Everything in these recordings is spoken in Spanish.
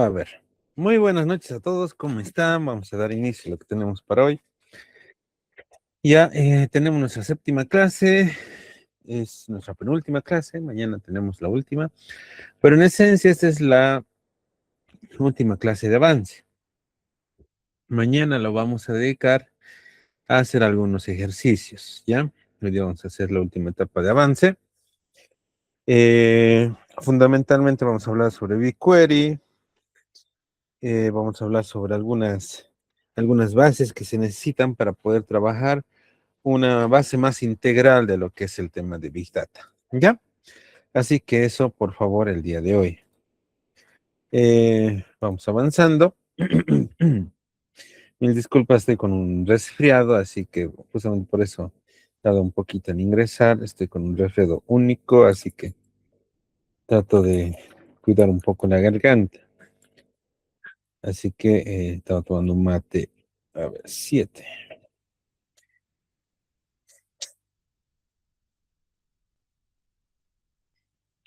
A ver, muy buenas noches a todos, ¿cómo están? Vamos a dar inicio a lo que tenemos para hoy. Ya tenemos nuestra séptima clase, es nuestra penúltima clase, mañana tenemos la última, pero en esencia esta es la última clase de avance. Mañana lo vamos a dedicar a hacer algunos ejercicios, ¿ya? Hoy día vamos a hacer la última etapa de avance. Fundamentalmente vamos a hablar sobre BigQuery, vamos a hablar sobre algunas bases que se necesitan para poder trabajar una base más integral de lo que es el tema de Big Data, ¿ya? Así que eso, por favor, el día de hoy. Vamos avanzando. Mil disculpas, estoy con un resfriado, así que justamente por eso tardo un poquito en ingresar. Estoy con un resfriado único, así que trato de cuidar un poco la garganta. Así que estaba tomando un mate, a ver, 7.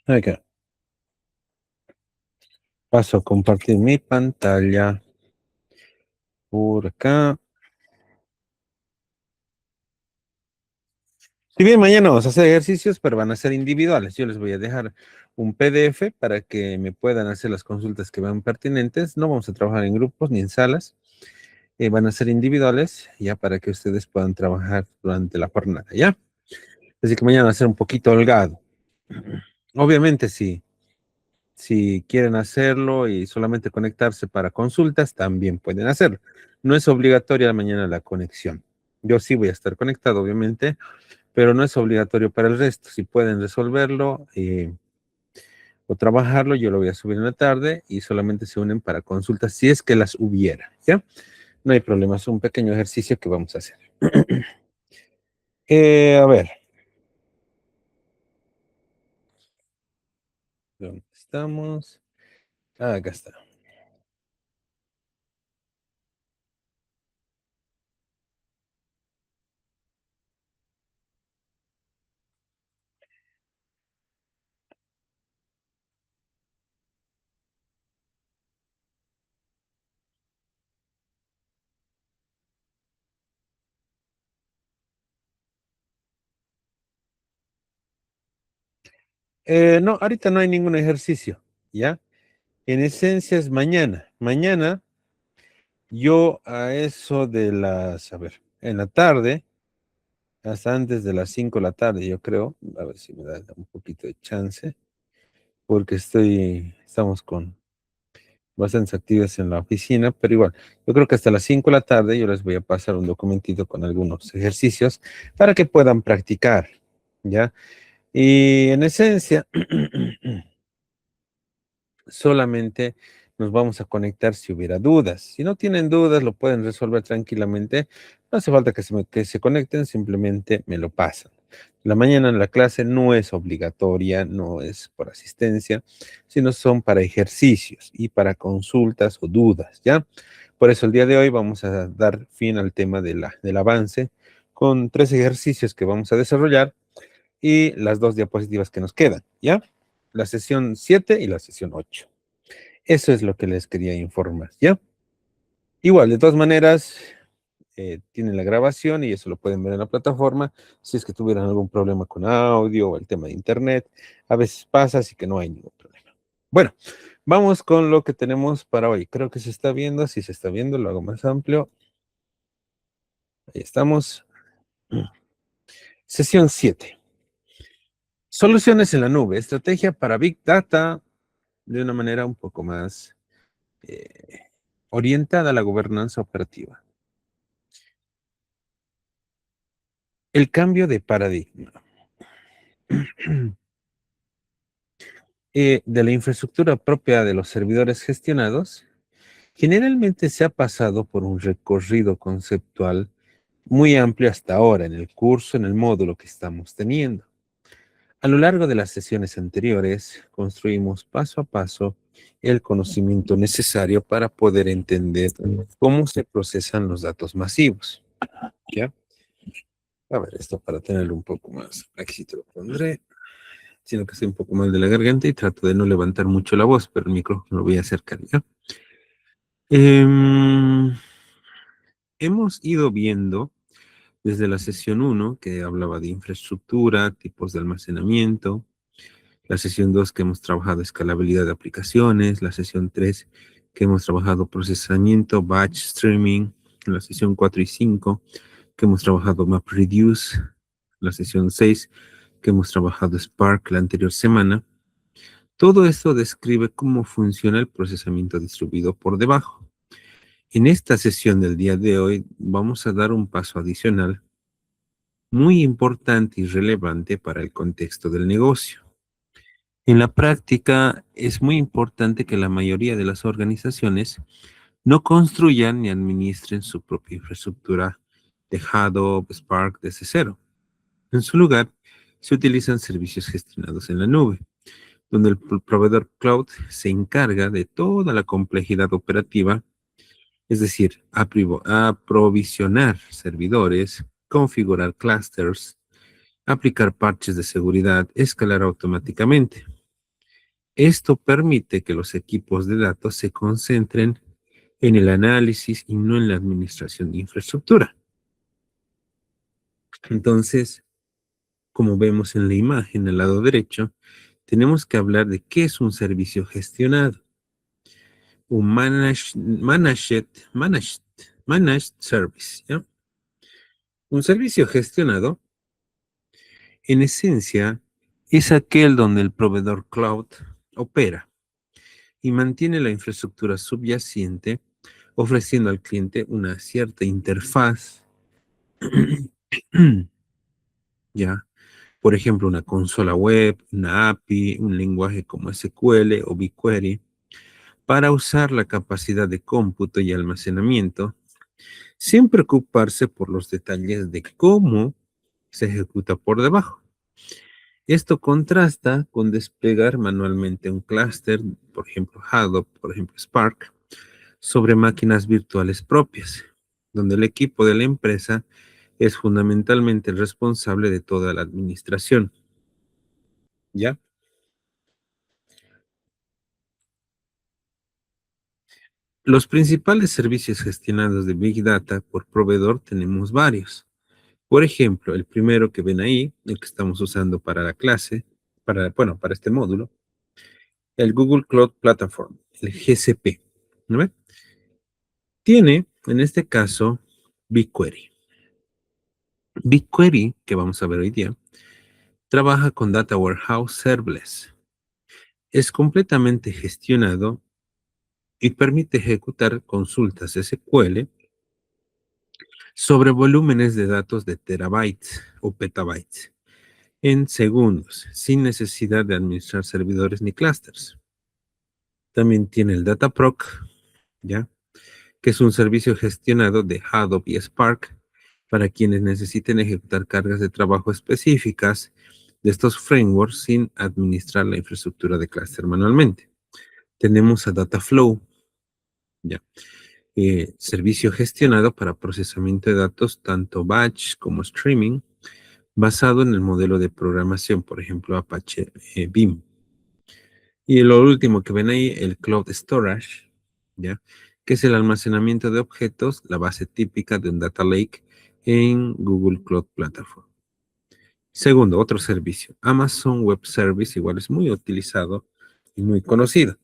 Acá. Paso a compartir mi pantalla por acá. Si bien mañana vamos a hacer ejercicios, pero van a ser individuales. Yo les voy a dejar un PDF para que me puedan hacer las consultas que vean pertinentes. No vamos a trabajar en grupos ni en salas. Van a ser individuales, ya para que ustedes puedan trabajar durante la jornada, ¿ya? Así que mañana va a ser un poquito holgado. Obviamente, si quieren hacerlo y solamente conectarse para consultas, también pueden hacerlo. No es obligatoria mañana la conexión. Yo sí voy a estar conectado, obviamente, pero no es obligatorio para el resto. Si pueden resolverlo o trabajarlo, yo lo voy a subir en la tarde y solamente se unen para consultas si es que las hubiera, ¿ya? No hay problema, es un pequeño ejercicio que vamos a hacer. A ver. ¿Dónde estamos? Ah, acá está. No, ahorita no hay ningún ejercicio, ¿ya? En esencia es mañana. Mañana yo a eso de las, a ver, en la tarde, hasta antes de las 5 de la tarde, yo creo, a ver si me da un poquito de chance, porque estamos con bastantes actividades en la oficina, pero igual, yo creo que hasta las 5 de la tarde yo les voy a pasar un documentito con algunos ejercicios para que puedan practicar, ¿ya? Y en esencia, solamente nos vamos a conectar si hubiera dudas. Si no tienen dudas, lo pueden resolver tranquilamente. No hace falta que se conecten, simplemente me lo pasan. La mañana en la clase no es obligatoria, no es por asistencia, sino son para ejercicios y para consultas o dudas, ¿ya? Por eso el día de hoy vamos a dar fin al tema del avance con 3 ejercicios que vamos a desarrollar y las 2 diapositivas que nos quedan, ¿ya? La sesión 7 y la sesión 8. Eso es lo que les quería informar, ¿ya? Igual, de todas maneras, tienen la grabación y eso lo pueden ver en la plataforma. Si es que tuvieran algún problema con audio o el tema de internet, a veces pasa, así que no hay ningún problema. Bueno, vamos con lo que tenemos para hoy. Creo que se está viendo, si se está viendo, lo hago más amplio. Ahí estamos. Sesión 7. Soluciones en la nube, estrategia para Big Data de una manera un poco más orientada a la gobernanza operativa. El cambio de paradigma de la infraestructura propia de los servidores gestionados generalmente se ha pasado por un recorrido conceptual muy amplio hasta ahora en el curso, en el módulo que estamos teniendo. A lo largo de las sesiones anteriores, construimos paso a paso el conocimiento necesario para poder entender cómo se procesan los datos masivos. ¿Ya? A ver, esto para tenerlo un poco más. Aquí te lo pondré. sino que estoy un poco mal de la garganta y trato de no levantar mucho la voz, pero el micrófono lo voy a acercar, ¿ya? Em, Hemos ido viendo desde la sesión uno que hablaba de infraestructura, tipos de almacenamiento, la sesión 2 que hemos trabajado escalabilidad de aplicaciones, la sesión 3 que hemos trabajado procesamiento, batch streaming, la sesión 4 y 5 que hemos trabajado MapReduce, la sesión 6 que hemos trabajado Spark la anterior semana. Todo esto describe cómo funciona el procesamiento distribuido por debajo. En esta sesión del día de hoy vamos a dar un paso adicional muy importante y relevante para el contexto del negocio. En la práctica es muy importante que la mayoría de las organizaciones no construyan ni administren su propia infraestructura de Hadoop, Spark desde cero. En su lugar, se utilizan servicios gestionados en la nube, donde el proveedor cloud se encarga de toda la complejidad operativa, es decir, aprovisionar servidores, configurar clusters, aplicar parches de seguridad, escalar automáticamente. Esto permite que los equipos de datos se concentren en el análisis y no en la administración de infraestructura. Entonces, como vemos en la imagen al lado derecho, tenemos que hablar de qué es un servicio gestionado, un managed service, ¿ya? Un servicio gestionado, en esencia, es aquel donde el proveedor cloud opera y mantiene la infraestructura subyacente, ofreciendo al cliente una cierta interfaz, ¿ya? Por ejemplo, una consola web, una API, un lenguaje como SQL o BigQuery, para usar la capacidad de cómputo y almacenamiento, sin preocuparse por los detalles de cómo se ejecuta por debajo. Esto contrasta con desplegar manualmente un clúster, por ejemplo Hadoop, por ejemplo Spark, sobre máquinas virtuales propias, donde el equipo de la empresa es fundamentalmente el responsable de toda la administración. ¿Ya? Los principales servicios gestionados de Big Data por proveedor tenemos varios. Por ejemplo, el primero que ven ahí, el que estamos usando para la clase, para este módulo, el Google Cloud Platform, el GCP. ¿No ve? Tiene, en este caso, BigQuery. BigQuery, que vamos a ver hoy día, trabaja con Data Warehouse Serverless. Es completamente gestionado y permite ejecutar consultas SQL sobre volúmenes de datos de terabytes o petabytes en segundos, sin necesidad de administrar servidores ni clusters. También tiene el Dataproc, ¿ya? Que es un servicio gestionado de Hadoop y Spark para quienes necesiten ejecutar cargas de trabajo específicas de estos frameworks sin administrar la infraestructura de clúster manualmente. Tenemos a Dataflow, ¿ya? Servicio gestionado para procesamiento de datos tanto batch como streaming, basado en el modelo de programación, por ejemplo, Apache Beam. Y lo último que ven ahí, el Cloud Storage, ¿ya? Que es el almacenamiento de objetos, la base típica de un data lake en Google Cloud Platform. Segundo, otro servicio, Amazon Web Service, igual es muy utilizado y muy conocido.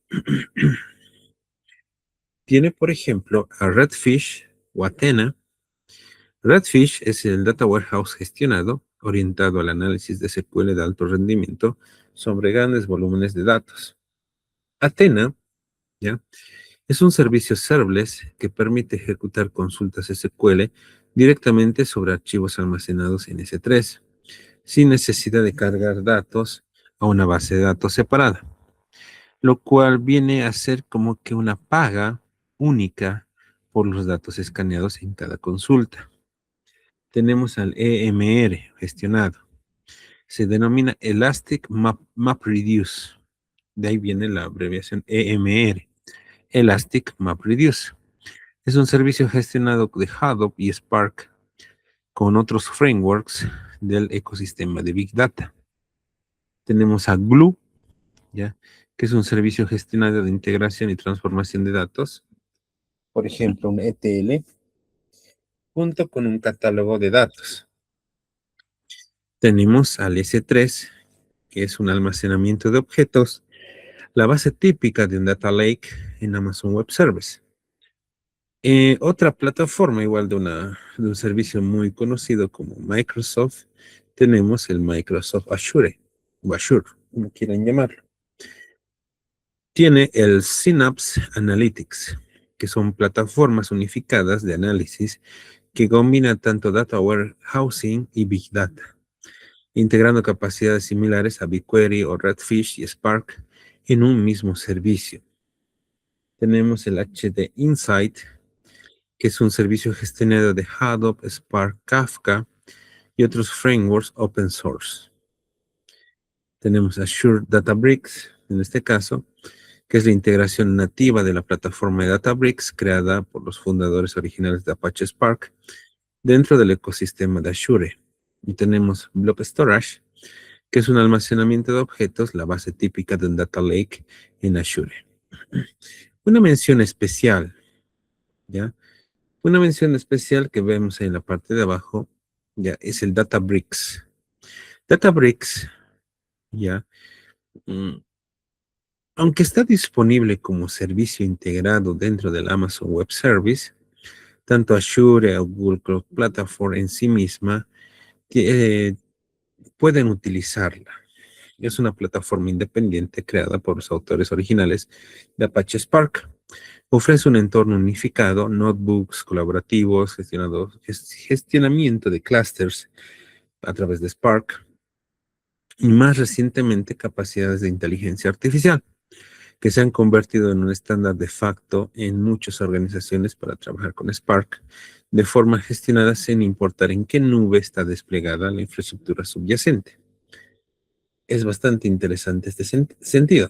Tiene, por ejemplo, a Redfish o Athena. Redfish es el data warehouse gestionado, orientado al análisis de SQL de alto rendimiento sobre grandes volúmenes de datos. Athena, ¿ya? Es un servicio serverless que permite ejecutar consultas SQL directamente sobre archivos almacenados en S3, sin necesidad de cargar datos a una base de datos separada, lo cual viene a ser como que una paga única por los datos escaneados en cada consulta. Tenemos al EMR gestionado. Se denomina Elastic MapReduce. De ahí viene la abreviación EMR. Elastic MapReduce. Es un servicio gestionado de Hadoop y Spark con otros frameworks del ecosistema de Big Data. Tenemos a Glue, ¿ya? Que es un servicio gestionado de integración y transformación de datos. Por ejemplo, un ETL, junto con un catálogo de datos. Tenemos al S3, que es un almacenamiento de objetos, la base típica de un data lake en Amazon Web Service. Otra plataforma igual de un servicio muy conocido como Microsoft, tenemos el Microsoft Azure, o Azure, como quieran llamarlo. Tiene el Synapse Analytics, que son plataformas unificadas de análisis que combinan tanto data warehousing y big data, integrando capacidades similares a BigQuery o Redfish y Spark en un mismo servicio. Tenemos el HD Insight, que es un servicio gestionado de Hadoop, Spark, Kafka y otros frameworks open source. Tenemos Azure Databricks, en este caso, que es la integración nativa de la plataforma de Databricks creada por los fundadores originales de Apache Spark dentro del ecosistema de Azure. Y tenemos Blob Storage, que es un almacenamiento de objetos, la base típica de un data lake en Azure. Una mención especial, ¿ya? Una mención especial que vemos en la parte de abajo, ya, es el Databricks. Databricks, ya, mm, aunque está disponible como servicio integrado dentro del Amazon Web Service, tanto Azure o Google Cloud Platform en sí misma pueden utilizarla. Es una plataforma independiente creada por los autores originales de Apache Spark. Ofrece un entorno unificado, notebooks colaborativos, gestionamiento de clusters a través de Spark y más recientemente capacidades de inteligencia artificial que se han convertido en un estándar de facto en muchas organizaciones para trabajar con Spark de forma gestionada sin importar en qué nube está desplegada la infraestructura subyacente. Es bastante interesante este sentido,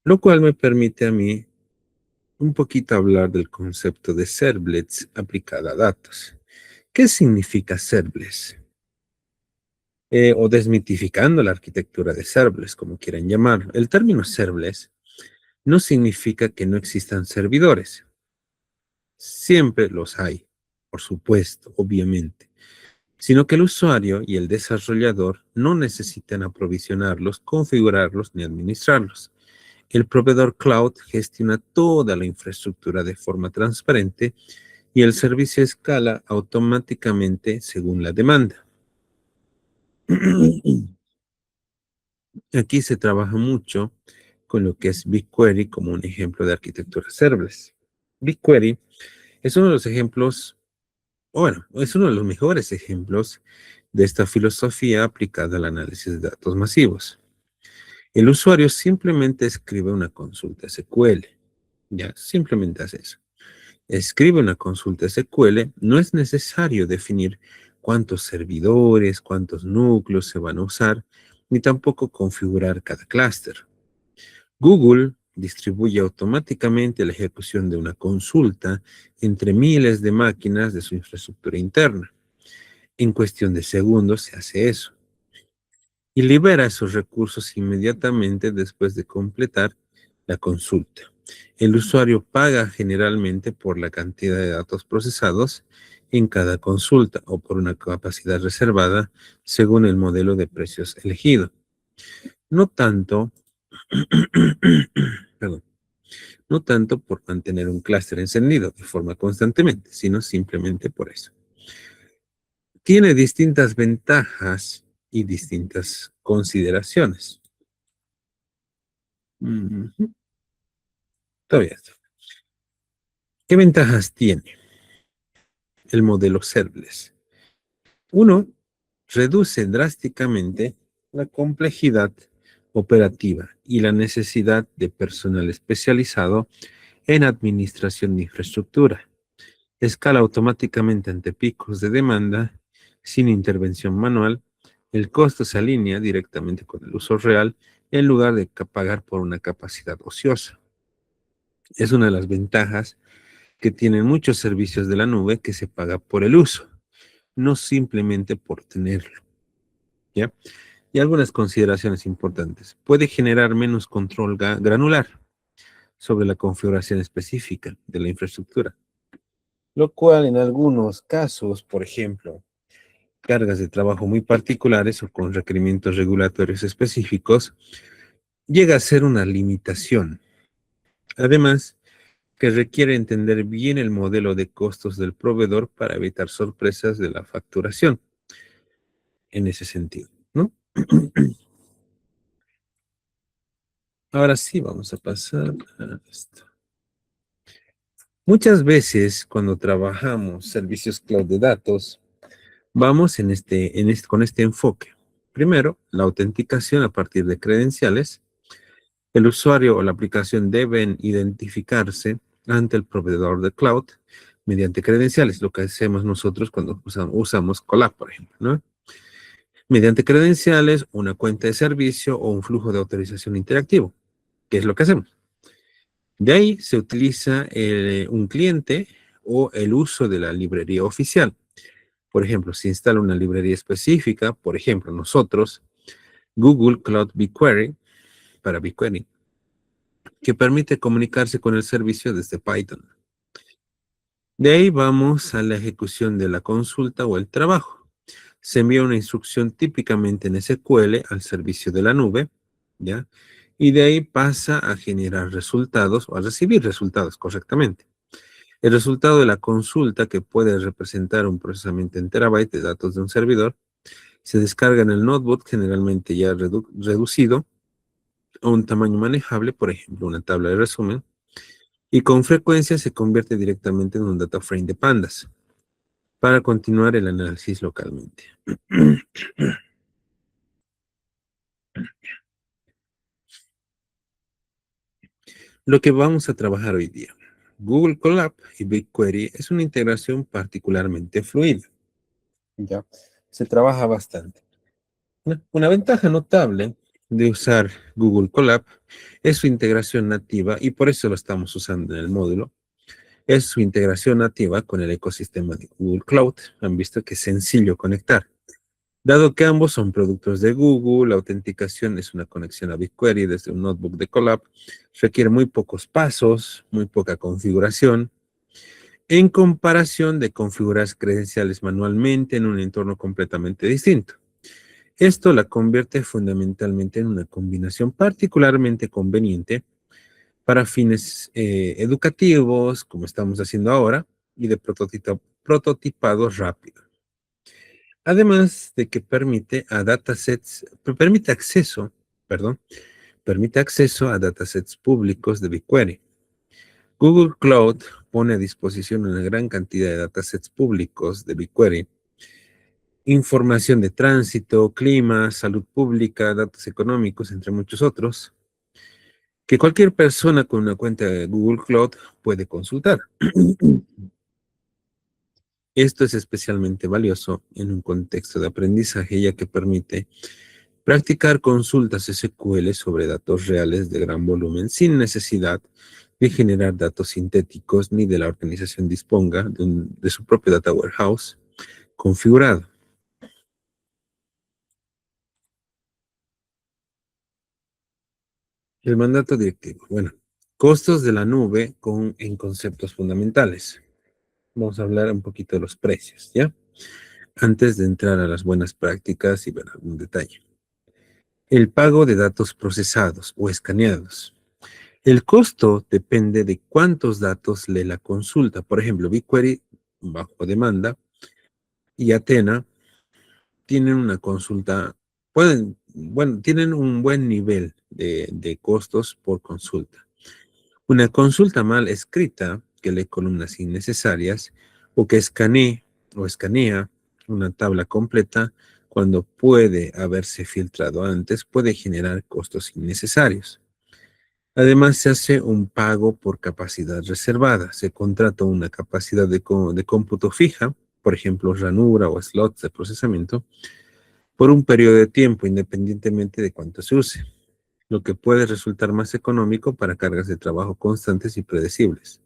lo cual me permite a mí un poquito hablar del concepto de servlets aplicada a datos. ¿Qué significa serverless? O desmitificando la arquitectura de serverless, como quieran llamarlo. El término serverless no significa que no existan servidores. Siempre los hay, por supuesto, obviamente, sino que el usuario y el desarrollador no necesitan aprovisionarlos, configurarlos ni administrarlos. El proveedor cloud gestiona toda la infraestructura de forma transparente y el servicio escala automáticamente según la demanda. Aquí se trabaja mucho con lo que es BigQuery como un ejemplo de arquitectura serverless. BigQuery es uno de los ejemplos, bueno, es uno de los mejores ejemplos de esta filosofía aplicada al análisis de datos masivos. El usuario simplemente escribe una consulta SQL, ya, simplemente hace eso. Escribe una consulta SQL, no es necesario definir cuántos servidores, cuántos núcleos se van a usar, ni tampoco configurar cada clúster. Google distribuye automáticamente la ejecución de una consulta entre miles de máquinas de su infraestructura interna. En cuestión de segundos se hace eso. Y libera esos recursos inmediatamente después de completar la consulta. El usuario paga generalmente por la cantidad de datos procesados en cada consulta o por una capacidad reservada según el modelo de precios elegido. No tanto, perdón, no tanto por mantener un clúster encendido de forma constantemente, sino simplemente por eso. Tiene distintas ventajas y distintas consideraciones. Todavía. ¿Qué ventajas tiene el modelo serverless? Uno, reduce drásticamente la complejidad operativa y la necesidad de personal especializado en administración de infraestructura. Escala automáticamente ante picos de demanda sin intervención manual. El costo se alinea directamente con el uso real en lugar de pagar por una capacidad ociosa. Es una de las ventajas que tienen muchos servicios de la nube que se paga por el uso, no simplemente por tenerlo. ¿ya? Y algunas consideraciones importantes. Puede generar menos control granular sobre la configuración específica de la infraestructura, lo cual en algunos casos, por ejemplo, cargas de trabajo muy particulares o con requerimientos regulatorios específicos, llega a ser una limitación. Además, que requiere entender bien el modelo de costos del proveedor para evitar sorpresas de la facturación en ese sentido, ¿no? Ahora sí, vamos a pasar a esto. Muchas veces cuando trabajamos servicios cloud de datos, vamos con este enfoque. Primero, la autenticación a partir de credenciales. El usuario o la aplicación deben identificarse ante el proveedor de cloud mediante credenciales, lo que hacemos nosotros cuando usamos Colab, por ejemplo, ¿no? Mediante credenciales, una cuenta de servicio o un flujo de autorización interactivo, que es lo que hacemos. De ahí se utiliza un cliente o el uso de la librería oficial. Por ejemplo, si instala una librería específica, por ejemplo, nosotros, Google Cloud BigQuery, para BigQuery, que permite comunicarse con el servicio desde Python. De ahí vamos a la ejecución de la consulta o el trabajo. Se envía una instrucción típicamente en SQL al servicio de la nube, ¿ya? Y de ahí pasa a generar resultados o a recibir resultados correctamente. El resultado de la consulta, que puede representar un procesamiento en terabytes de datos de un servidor, se descarga en el notebook, generalmente ya reducido a un tamaño manejable, por ejemplo, una tabla de resumen, y con frecuencia se convierte directamente en un data frame de pandas para continuar el análisis localmente. Lo que vamos a trabajar hoy día. Google Colab y BigQuery es una integración particularmente fluida. Ya, se trabaja bastante. Una ventaja notable de usar Google Colab es su integración nativa, y por eso lo estamos usando en el módulo. Es su integración nativa con el ecosistema de Google Cloud. Han visto que es sencillo conectar. Dado que ambos son productos de Google, la autenticación es una conexión a BigQuery desde un notebook de Colab. Requiere muy pocos pasos, muy poca configuración, en comparación de configurar credenciales manualmente en un entorno completamente distinto. Esto la convierte fundamentalmente en una combinación particularmente conveniente para fines educativos, como estamos haciendo ahora, y de prototipado rápido. Además de que perdón, permite acceso a datasets públicos de BigQuery. Google Cloud pone a disposición una gran cantidad de datasets públicos de BigQuery, información de tránsito, clima, salud pública, datos económicos, entre muchos otros, que cualquier persona con una cuenta de Google Cloud puede consultar. Esto es especialmente valioso en un contexto de aprendizaje, ya que permite practicar consultas SQL sobre datos reales de gran volumen sin necesidad de generar datos sintéticos ni de la organización disponga de su propio data warehouse configurado. El mandato directivo. Bueno, costos de la nube en conceptos fundamentales. Vamos a hablar un poquito de los precios, ¿ya? Antes de entrar a las buenas prácticas y ver algún detalle. El pago de datos procesados o escaneados. El costo depende de cuántos datos lee la consulta. Por ejemplo, BigQuery bajo demanda y Athena tienen una consulta, tienen un buen nivel de costos por consulta. Una consulta mal escrita, que lee columnas innecesarias, o que escanea una tabla completa cuando puede haberse filtrado antes, puede generar costos innecesarios. Además, se hace un pago por capacidad reservada. Se contrata una capacidad de cómputo fija, por ejemplo, ranura o slots de procesamiento, por un periodo de tiempo, independientemente de cuánto se use, lo que puede resultar más económico para cargas de trabajo constantes y predecibles.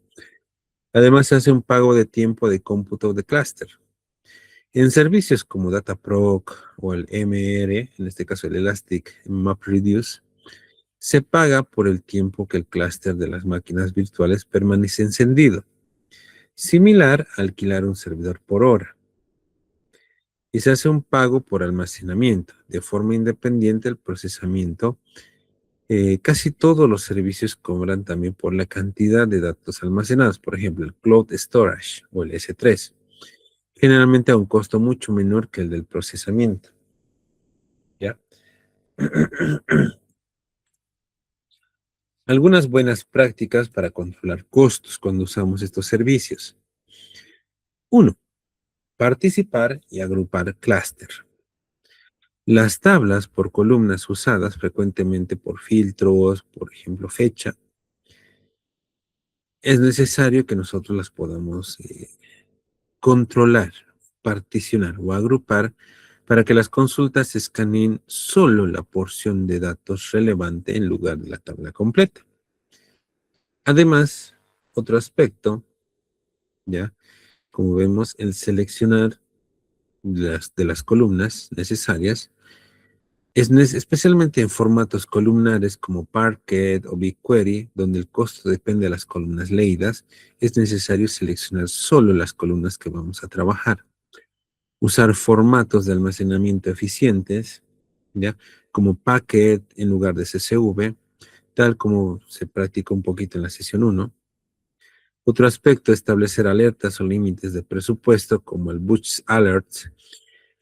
Además, se hace un pago de tiempo de cómputo de clúster. En servicios como Dataproc o el MR, en este caso el Elastic MapReduce, se paga por el tiempo que el clúster de las máquinas virtuales permanece encendido, similar a alquilar un servidor por hora. Y se hace un pago por almacenamiento. De forma independiente del procesamiento, casi todos los servicios cobran también por la cantidad de datos almacenados, por ejemplo, el Cloud Storage o el S3, generalmente a un costo mucho menor que el del procesamiento. ¿Ya? Algunas buenas prácticas para controlar costos cuando usamos estos servicios. Uno, participar y agrupar clúster. Las tablas por columnas usadas frecuentemente por filtros, por ejemplo, fecha, es necesario que nosotros las podamos controlar, particionar o agrupar para que las consultas escaneen solo la porción de datos relevante en lugar de la tabla completa. Además, otro aspecto, ya, como vemos, el seleccionar de las columnas necesarias especialmente en formatos columnares como Parquet o BigQuery, donde el costo depende de las columnas leídas, es necesario seleccionar solo las columnas que vamos a trabajar. Usar formatos de almacenamiento eficientes, ¿ya? Como Packet en lugar de CSV, tal como se practicó un poquito en la sesión 1. Otro aspecto, establecer alertas o límites de presupuesto como el Batch Alerts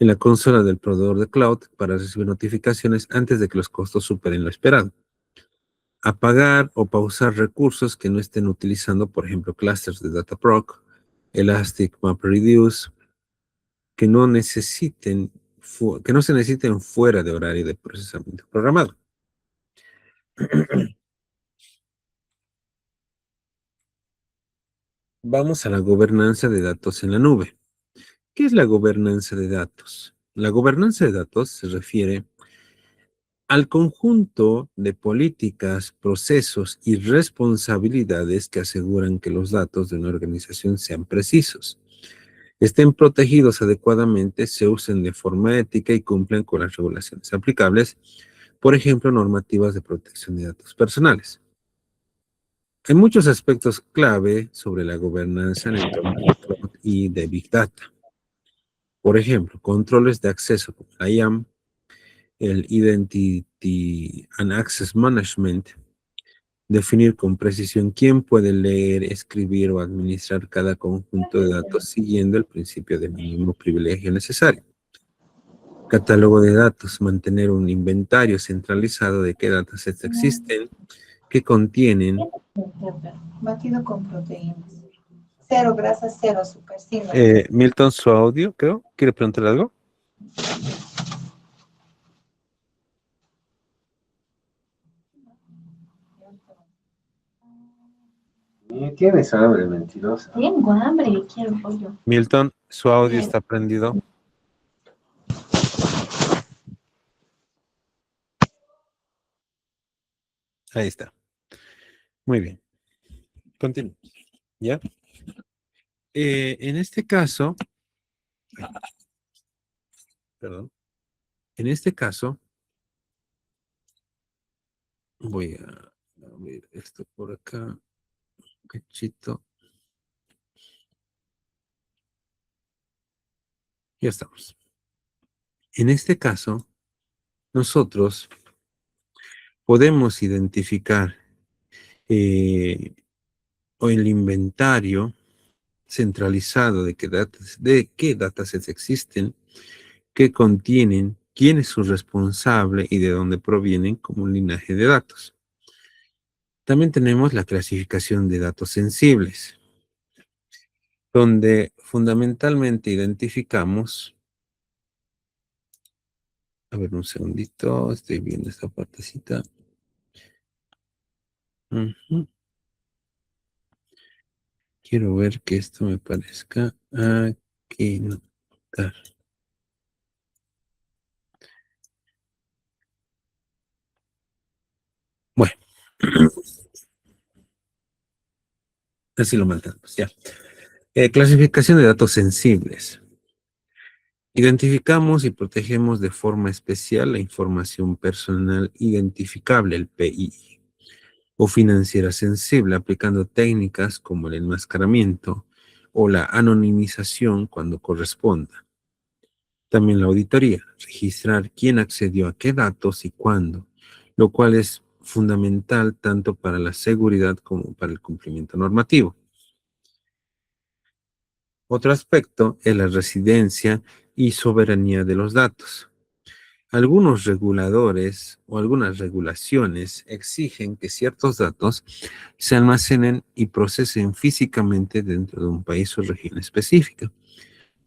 en la consola del proveedor de cloud para recibir notificaciones antes de que los costos superen lo esperado. Apagar o pausar recursos que no estén utilizando, por ejemplo, clusters de Dataproc, Elastic MapReduce, que no que no se necesiten fuera de horario de procesamiento programado. Vamos a la gobernanza de datos en la nube. ¿Qué es la gobernanza de datos? La gobernanza de datos se refiere al conjunto de políticas, procesos y responsabilidades que aseguran que los datos de una organización sean precisos, estén protegidos adecuadamente, se usen de forma ética y cumplan con las regulaciones aplicables, por ejemplo, normativas de protección de datos personales. Hay muchos aspectos clave sobre la gobernanza en entornos de cloud y de Big Data. Por ejemplo, controles de acceso como la IAM, el Identity and Access Management, definir con precisión quién puede leer, escribir o administrar cada conjunto de datos siguiendo el principio de mínimo privilegio necesario. Catálogo de datos, mantener un inventario centralizado de qué datasets existen, que contienen. Batido con proteínas. Cero grasas, cero azúcar. Milton, su audio, creo. ¿Quiere preguntar algo? Tienes hambre, mentirosa. Tengo hambre, quiero pollo. Milton, su audio está prendido. Ahí está. Muy bien. Continúo. ¿Ya? En este caso, perdón, en este caso, voy a abrir esto por acá, un cachito. Ya estamos. En este caso, nosotros podemos identificar o el inventario centralizado de qué datasets existen, qué contienen, quién es su responsable y de dónde provienen como un linaje de datos. También tenemos la clasificación de datos sensibles, donde fundamentalmente identificamos, a ver un segundito, estoy viendo esta partecita. Quiero ver que esto me parezca aquí. Notar. Bueno, así lo mantenemos, ya. Clasificación de datos sensibles. Identificamos y protegemos de forma especial la información personal identificable, el PII, o financiera sensible, aplicando técnicas como el enmascaramiento o la anonimización cuando corresponda. También la auditoría, registrar quién accedió a qué datos y cuándo, lo cual es fundamental tanto para la seguridad como para el cumplimiento normativo. Otro aspecto es la residencia y soberanía de los datos. Algunos reguladores o algunas regulaciones exigen que ciertos datos se almacenen y procesen físicamente dentro de un país o región específica.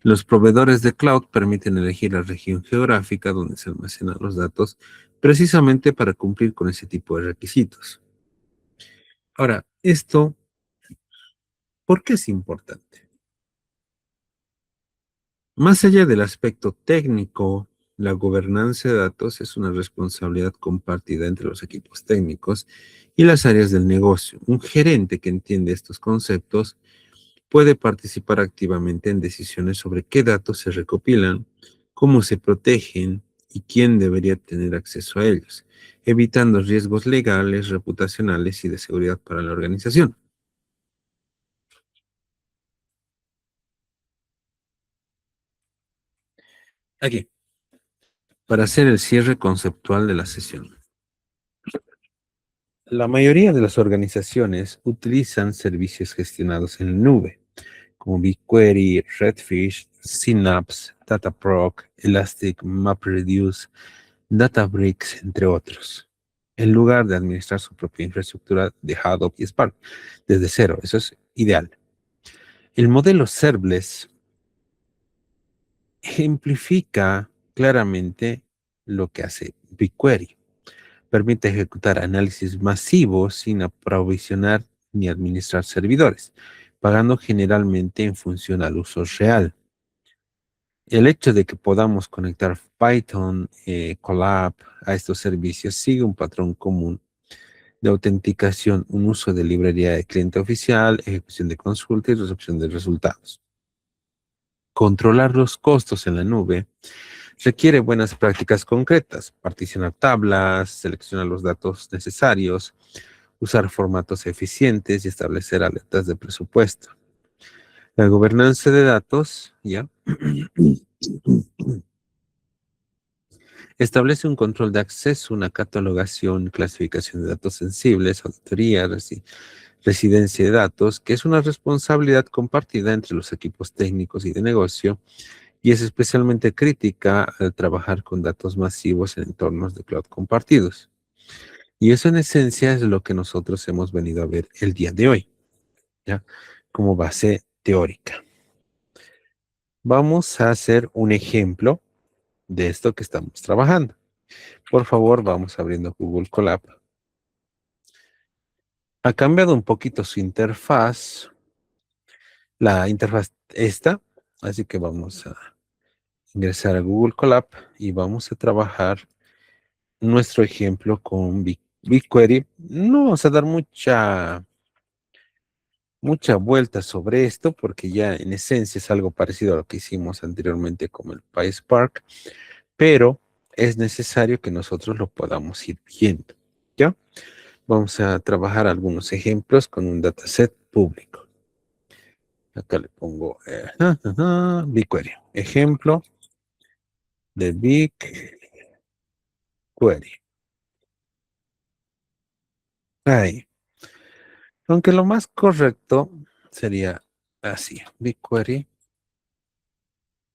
Los proveedores de cloud permiten elegir la región geográfica donde se almacenan los datos precisamente para cumplir con ese tipo de requisitos. Ahora, esto, ¿por qué es importante? Más allá del aspecto técnico, la gobernanza de datos es una responsabilidad compartida entre los equipos técnicos y las áreas del negocio. Un gerente que entiende estos conceptos puede participar activamente en decisiones sobre qué datos se recopilan, cómo se protegen y quién debería tener acceso a ellos, evitando riesgos legales, reputacionales y de seguridad para la organización. Aquí, para hacer el cierre conceptual de la sesión. La mayoría de las organizaciones utilizan servicios gestionados en la nube, como BigQuery, Redfish, Synapse, Dataproc, Elastic, MapReduce, Databricks, entre otros, en lugar de administrar su propia infraestructura de Hadoop y Spark desde cero. Eso es ideal. El modelo serverless ejemplifica claramente lo que hace BigQuery. Permite ejecutar análisis masivos sin aprovisionar ni administrar servidores, pagando generalmente en función al uso real. El hecho de que podamos conectar Python, Colab a estos servicios sigue un patrón común de autenticación, un uso de librería de cliente oficial, ejecución de consulta y recepción de resultados. Controlar los costos en la nube requiere buenas prácticas concretas, particionar tablas, seleccionar los datos necesarios, usar formatos eficientes y establecer alertas de presupuesto. La gobernanza de datos, ¿ya? Establece un control de acceso, una catalogación, clasificación de datos sensibles, auditoría, residencia de datos, que es una responsabilidad compartida entre los equipos técnicos y de negocio, y es especialmente crítica al trabajar con datos masivos en entornos de cloud compartidos. Y eso en esencia es lo que nosotros hemos venido a ver el día de hoy, ¿ya? Como base teórica. Vamos a hacer un ejemplo de esto que estamos trabajando. Por favor, vamos abriendo Google Colab. Ha cambiado un poquito su interfaz, la interfaz esta, así que vamos a ingresar a Google Colab y vamos a trabajar nuestro ejemplo con BigQuery. No vamos a dar mucha vuelta sobre esto porque ya en esencia es algo parecido a lo que hicimos anteriormente con el PySpark, pero es necesario que nosotros lo podamos ir viendo, ¿ya? Vamos a trabajar algunos ejemplos con un dataset público. Acá le pongo BigQuery. Ejemplo de BigQuery. Ahí. Aunque lo más correcto sería así. BigQuery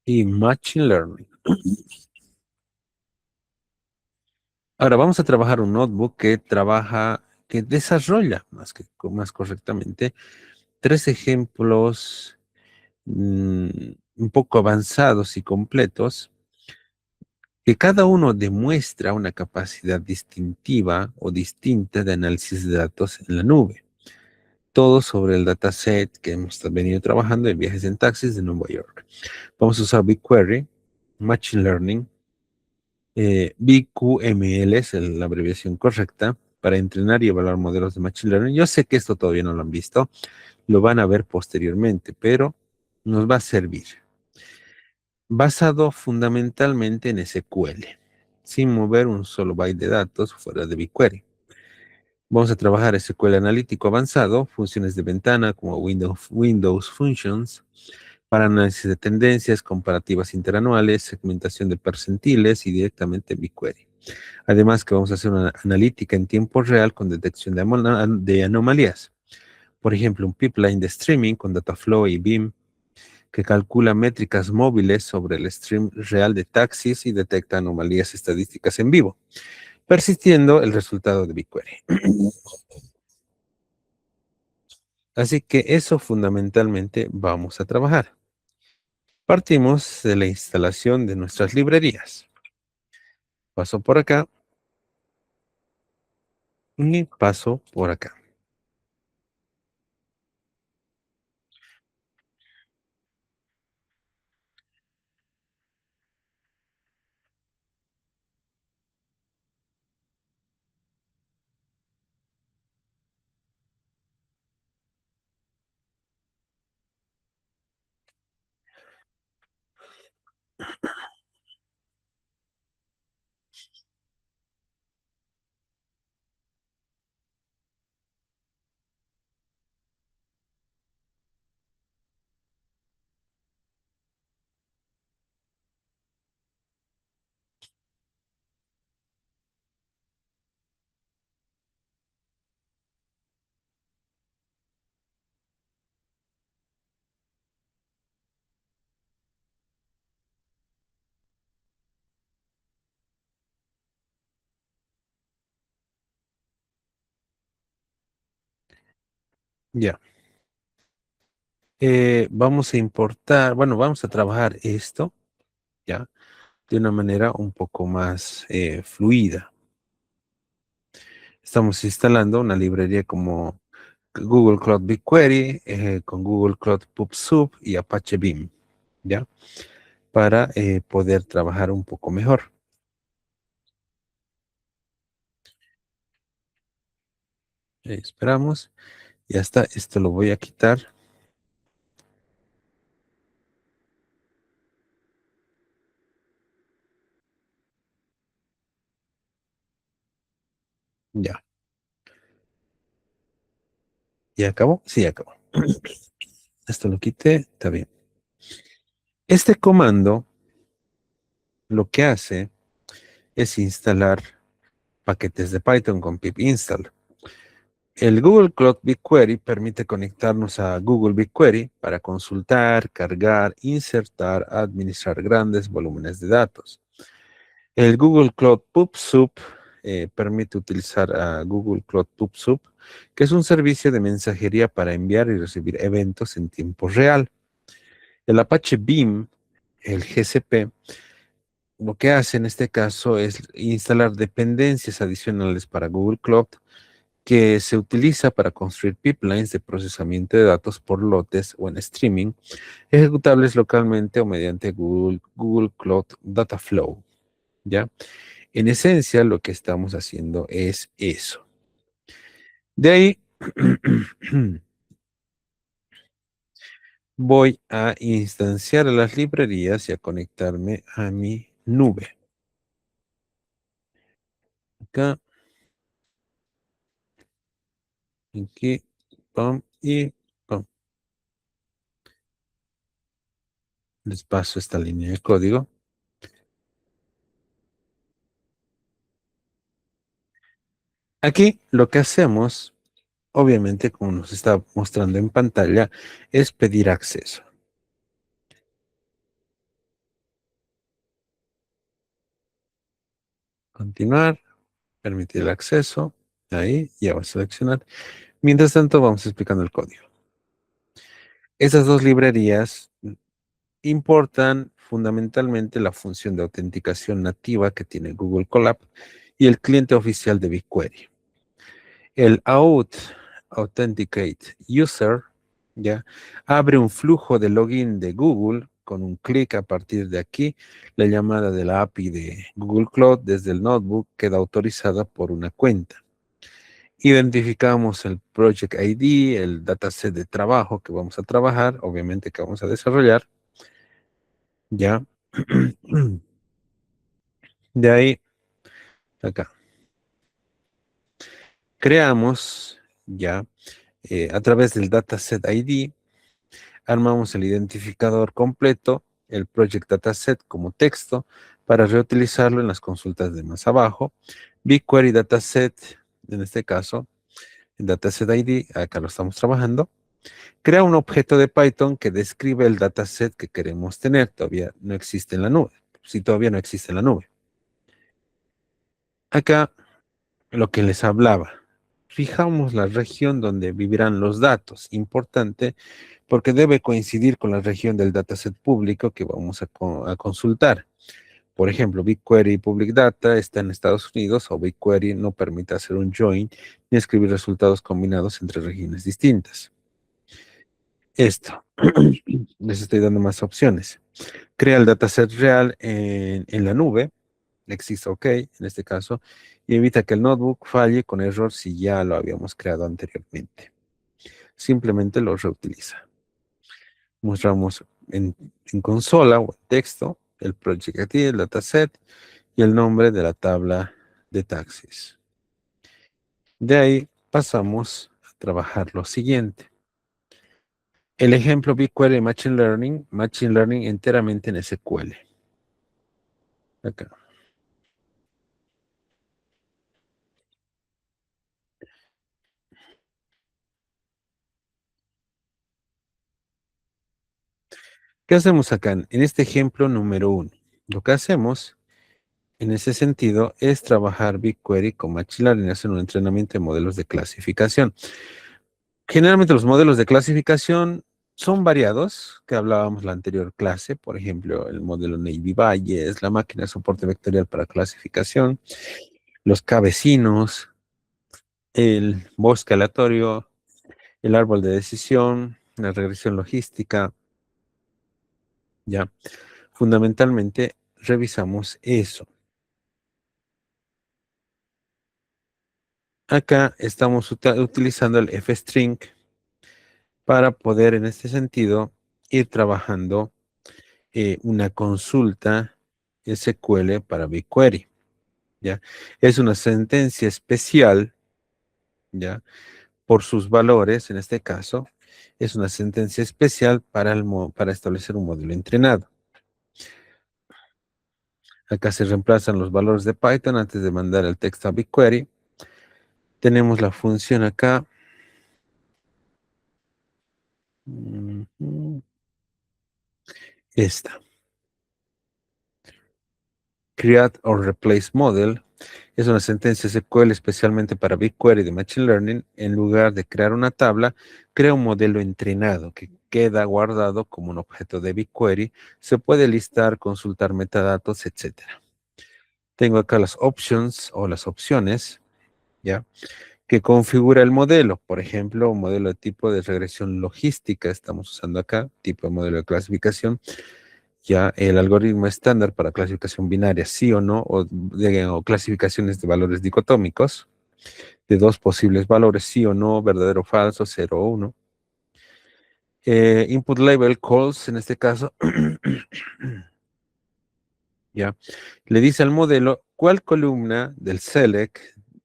y Machine Learning. Ahora vamos a trabajar un notebook que desarrolla más correctamente 3 ejemplos un poco avanzados y completos, que cada uno demuestra una capacidad distintiva o distinta de análisis de datos en la nube. Todo sobre el dataset que hemos venido trabajando en viajes en taxis de Nueva York. Vamos a usar BigQuery, Machine Learning, BQML es la abreviación correcta, para entrenar y evaluar modelos de Machine Learning. Yo sé que esto todavía no lo han visto, lo van a ver posteriormente, pero nos va a servir. basado fundamentalmente en SQL, sin mover un solo byte de datos fuera de BigQuery. Vamos a trabajar SQL analítico avanzado, funciones de ventana como Windows Functions, para análisis de tendencias, comparativas interanuales, segmentación de percentiles y directamente BigQuery. Además que vamos a hacer una analítica en tiempo real con detección de anomalías. Por ejemplo, un pipeline de streaming con Dataflow y Beam que calcula métricas móviles sobre el stream real de taxis y detecta anomalías estadísticas en vivo, persistiendo el resultado de BigQuery. Así que eso fundamentalmente vamos a trabajar. Partimos de la instalación de nuestras librerías. Paso por acá y paso por acá. Ya. Vamos a importar, bueno, vamos a trabajar esto, ya, de una manera un poco más fluida. Estamos instalando una librería como Google Cloud BigQuery, con Google Cloud PubSub y Apache Beam, ¿ya? Para poder trabajar un poco mejor. Esperamos. Ya está, esto lo voy a quitar. Ya. ¿Ya acabó? Sí, acabó. Esto lo quité, está bien. Este comando lo que hace es instalar paquetes de Python con pip install. El Google Cloud BigQuery permite conectarnos a Google BigQuery para consultar, cargar, insertar, administrar grandes volúmenes de datos. El Google Cloud PubSub permite utilizar a Google Cloud PubSub, que es un servicio de mensajería para enviar y recibir eventos en tiempo real. El Apache Beam, el GCP, lo que hace en este caso es instalar dependencias adicionales para Google Cloud que se utiliza para construir pipelines de procesamiento de datos por lotes o en streaming, ejecutables localmente o mediante Google Cloud Dataflow, ¿ya? En esencia, lo que estamos haciendo es eso. De ahí, voy a instanciar las librerías y a conectarme a mi nube. Acá, aquí, pum, y pum. Les paso esta línea de código. Aquí lo que hacemos, obviamente, como nos está mostrando en pantalla, es pedir acceso. Continuar, permitir el acceso. Ahí, ya va a seleccionar. Mientras tanto, vamos explicando el código. Esas dos librerías importan fundamentalmente la función de autenticación nativa que tiene Google Colab y el cliente oficial de BigQuery. El Authenticate User ya abre un flujo de login de Google con un clic. A partir de aquí, la llamada de la API de Google Cloud desde el notebook queda autorizada por una cuenta. Identificamos el Project ID, el dataset de trabajo que vamos a trabajar, obviamente que vamos a desarrollar, ¿ya? De ahí, acá, creamos ya a través del dataset ID, armamos el identificador completo, el project dataset como texto, para reutilizarlo en las consultas de más abajo. BigQuery dataset, en este caso, el dataset ID, acá lo estamos trabajando. Crea un objeto de Python que describe el dataset que queremos tener. Todavía no existe en la nube. Si todavía no existe en la nube. Acá, lo que les hablaba. Fijamos la región donde vivirán los datos. Importante porque debe coincidir con la región del dataset público que vamos a consultar. Por ejemplo, BigQuery Public Data está en Estados Unidos o BigQuery no permite hacer un join ni escribir resultados combinados entre regiones distintas. Esto. Les estoy dando más opciones. Crea el dataset real en la nube. Existe OK en este caso. Y evita que el notebook falle con error si ya lo habíamos creado anteriormente. Simplemente lo reutiliza. Mostramos en consola o en texto el project ID, el dataset y el nombre de la tabla de taxis. De ahí pasamos a trabajar lo siguiente. El ejemplo BigQuery Machine Learning enteramente en SQL. Acá. ¿Qué hacemos acá? En este ejemplo número 1, lo que hacemos en ese sentido es trabajar BigQuery con Machine Learning, hacer un entrenamiento de modelos de clasificación. Generalmente los modelos de clasificación son variados, que hablábamos la anterior clase, por ejemplo, el modelo Navy Bayes, la máquina de soporte vectorial para clasificación, los K-vecinos, el bosque aleatorio, el árbol de decisión, la regresión logística, ya. Fundamentalmente revisamos eso. Acá estamos utilizando el fstring para poder en este sentido ir trabajando una consulta SQL para BigQuery, ¿ya? Es una sentencia especial, ¿ya? Por sus valores, en este caso, es una sentencia especial para establecer un modelo entrenado. Acá se reemplazan los valores de Python antes de mandar el texto a BigQuery. Tenemos la función acá. Esta. Create or Replace Model es una sentencia SQL especialmente para BigQuery de Machine Learning. En lugar de crear una tabla, crea un modelo entrenado que queda guardado como un objeto de BigQuery. Se puede listar, consultar metadatos, etc. Tengo acá las options o las opciones, ¿ya? Que configura el modelo. Por ejemplo, un modelo de tipo de regresión logística estamos usando acá, tipo de modelo de clasificación. Ya el algoritmo estándar para clasificación binaria, sí o no, o clasificaciones de valores dicotómicos, de dos posibles valores, sí o no, verdadero o falso, 0 o 1. Input label calls, en este caso, ya, le dice al modelo cuál columna del select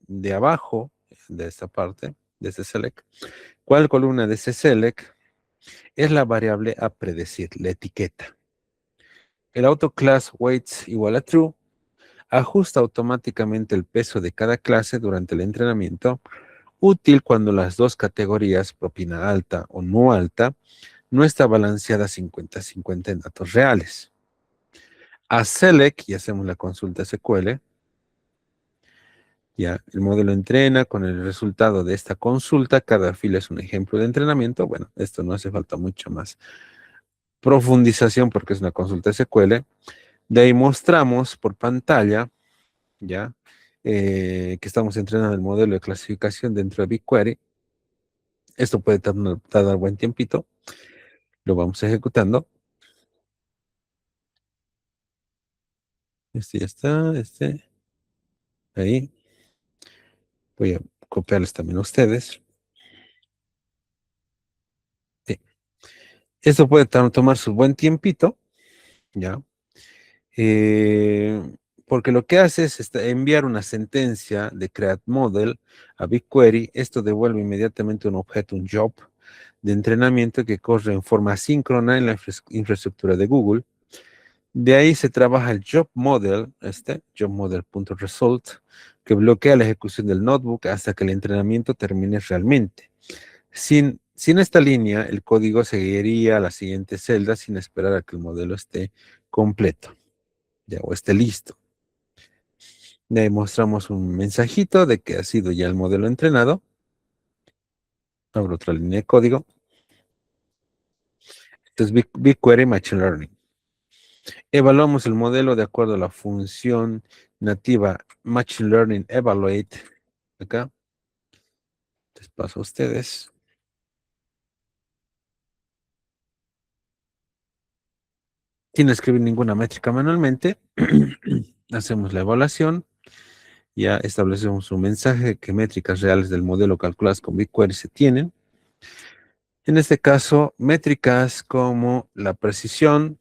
de abajo, de esta parte, de ese select, cuál columna de ese select es la variable a predecir, la etiqueta. El autoclass weights igual a true ajusta automáticamente el peso de cada clase durante el entrenamiento, útil cuando las dos categorías, propina alta o no alta, no está balanceada 50-50 en datos reales. A select, y hacemos la consulta SQL, ya, el modelo entrena con el resultado de esta consulta, cada fila es un ejemplo de entrenamiento, bueno, esto no hace falta mucho más profundización porque es una consulta SQL, de ahí mostramos por pantalla, ya, que estamos entrenando el modelo de clasificación dentro de BigQuery. Esto puede tardar buen tiempito. Lo vamos ejecutando. Este ya está, ahí. Voy a copiarles también a ustedes. Sí. Esto puede tomar su buen tiempito, ¿ya? Eh, Porque lo que hace es enviar una sentencia de create model a BigQuery. Esto devuelve inmediatamente un objeto, un job de entrenamiento que corre en forma asíncrona en la infraestructura de Google. De ahí se trabaja el job model, job model.result, que bloquea la ejecución del notebook hasta que el entrenamiento termine realmente. Sin esta línea, el código seguiría a la siguiente celda sin esperar a que el modelo esté completo, ya, o esté listo. De ahí mostramos un mensajito de que ha sido ya el modelo entrenado. Abro otra línea de código. Entonces, BigQuery Machine Learning. Evaluamos el modelo de acuerdo a la función nativa Machine Learning Evaluate. Acá. Les paso a ustedes. Sin escribir ninguna métrica manualmente. Hacemos la evaluación. Ya establecemos un mensaje de qué métricas reales del modelo calculadas con BigQuery se tienen. En este caso, métricas como la precisión,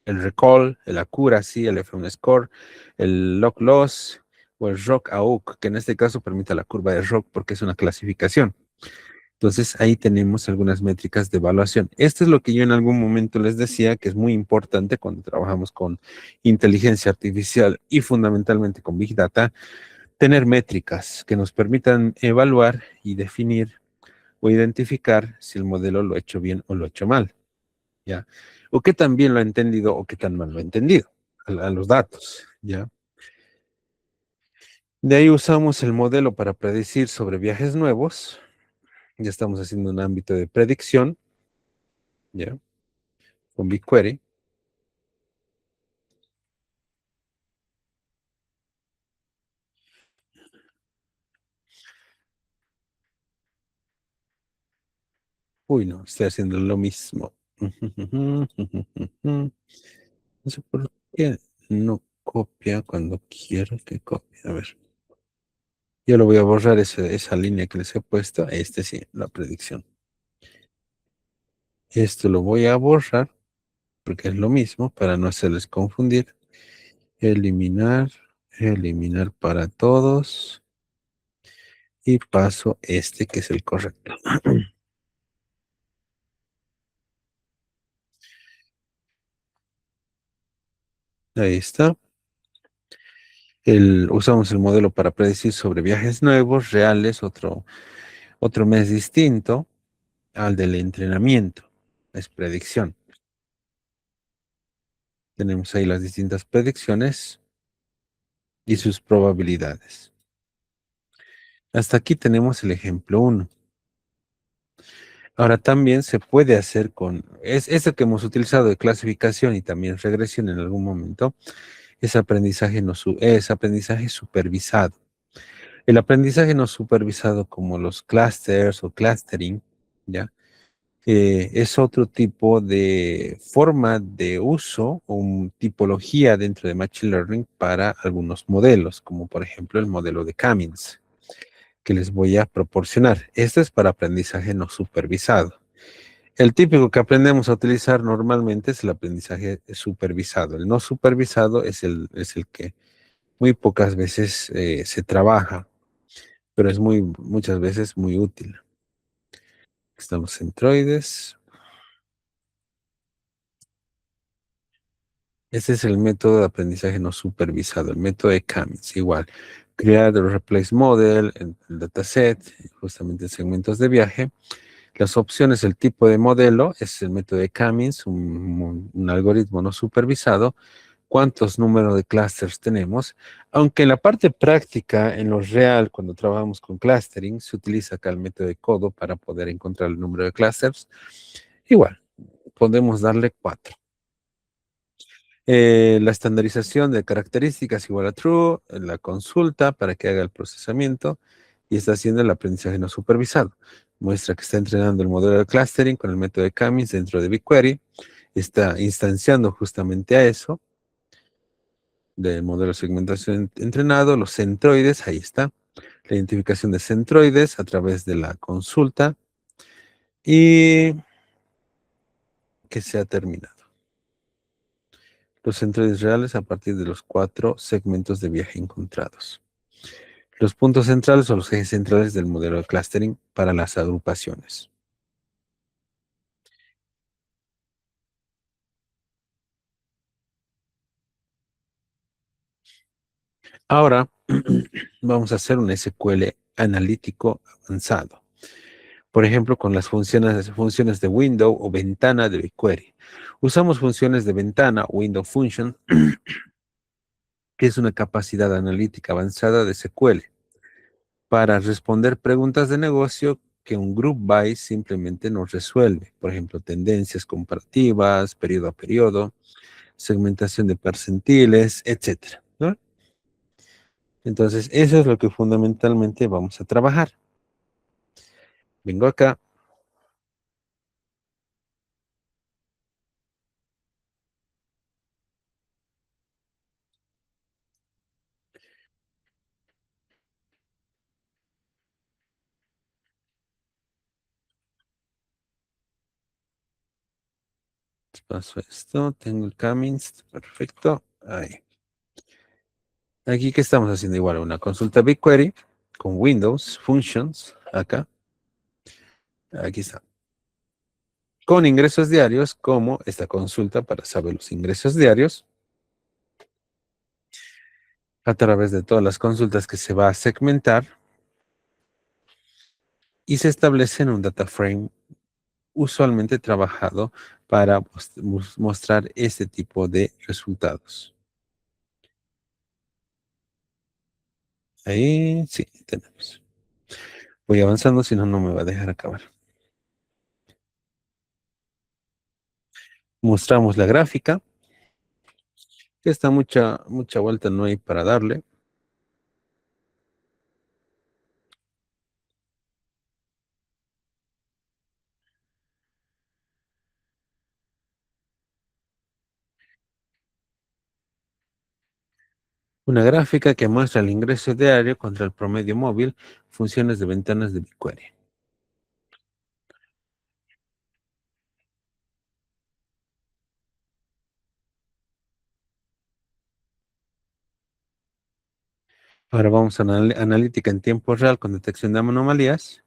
el recall, el accuracy, el F1 score, el log loss o el ROC AUC, que en este caso permite la curva de ROC porque es una clasificación. Entonces ahí tenemos algunas métricas de evaluación. Esto es lo que yo en algún momento les decía que es muy importante cuando trabajamos con inteligencia artificial y fundamentalmente con Big Data, tener métricas que nos permitan evaluar y definir o identificar si el modelo lo ha hecho bien o lo ha hecho mal, ¿ya? O qué tan bien lo ha entendido o qué tan mal lo ha entendido a los datos, ¿ya? De ahí usamos el modelo para predecir sobre viajes nuevos. Ya estamos haciendo un ámbito de predicción, ¿ya? Con BigQuery. Uy, no, estoy haciendo lo mismo. No sé por qué no copia cuando quiero que copie. A ver. Yo lo voy a borrar esa línea que les he puesto. Sí, la predicción. Esto lo voy a borrar porque es lo mismo para no hacerles confundir. Eliminar, eliminar para todos. Y paso este que es el correcto. Ahí está. Usamos el modelo para predecir sobre viajes nuevos, reales, otro mes distinto al del entrenamiento. Es predicción. Tenemos ahí las distintas predicciones y sus probabilidades. Hasta aquí tenemos el ejemplo 1. Ahora también se puede hacer es el que hemos utilizado de clasificación y también regresión en algún momento, es aprendizaje, no es aprendizaje supervisado. El aprendizaje no supervisado como los clusters o clustering, ¿ya? Es otro tipo de forma de uso o tipología dentro de Machine Learning para algunos modelos, como por ejemplo el modelo de Cummings, que les voy a proporcionar. Este es para aprendizaje no supervisado. El típico que aprendemos a utilizar normalmente es el aprendizaje supervisado. El no supervisado es el que muy pocas veces se trabaja, pero es muchas veces muy útil. Estamos centroides. Este es el método de aprendizaje no supervisado, el método de Cummings. Igual, crear el replace model, el dataset, justamente en segmentos de viaje. Las opciones, el tipo de modelo, es el método de Cummings, un algoritmo no supervisado. ¿Cuántos números de clusters tenemos? Aunque en la parte práctica, en lo real, cuando trabajamos con clustering, se utiliza acá el método de Codo para poder encontrar el número de clusters. Igual, podemos darle 4. La estandarización de características igual a true, la consulta para que haga el procesamiento y está haciendo el aprendizaje no supervisado. Muestra que está entrenando el modelo de clustering con el método de Cummings dentro de BigQuery. Está instanciando justamente a eso del modelo de segmentación entrenado, los centroides, ahí está. La identificación de centroides a través de la consulta y que se ha terminado. Los centroides reales a partir de los 4 segmentos de viaje encontrados. Los puntos centrales o los ejes centrales del modelo de clustering para las agrupaciones. Ahora vamos a hacer un SQL analítico avanzado. Por ejemplo, con las funciones de window o ventana de BigQuery. Usamos funciones de ventana, window function, que es una capacidad analítica avanzada de SQL, para responder preguntas de negocio que un group by simplemente no resuelve. Por ejemplo, tendencias comparativas, periodo a periodo, segmentación de percentiles, etcétera, ¿no? Entonces, eso es lo que fundamentalmente vamos a trabajar. Vengo acá. Paso esto, tengo el Cummins, perfecto. Ahí. Aquí que estamos haciendo igual una consulta BigQuery con Windows, Functions, acá. Aquí está. Con ingresos diarios, como esta consulta para saber los ingresos diarios, a través de todas las consultas que se va a segmentar y se establece en un data frame usualmente trabajado para mostrar este tipo de resultados. Ahí sí, tenemos. Voy avanzando, si no, no me va a dejar acabar. Mostramos la gráfica. Esta mucha vuelta no hay para darle. Una gráfica que muestra el ingreso diario contra el promedio móvil, funciones de ventanas de BigQuery. Ahora vamos a analítica en tiempo real con detección de anomalías.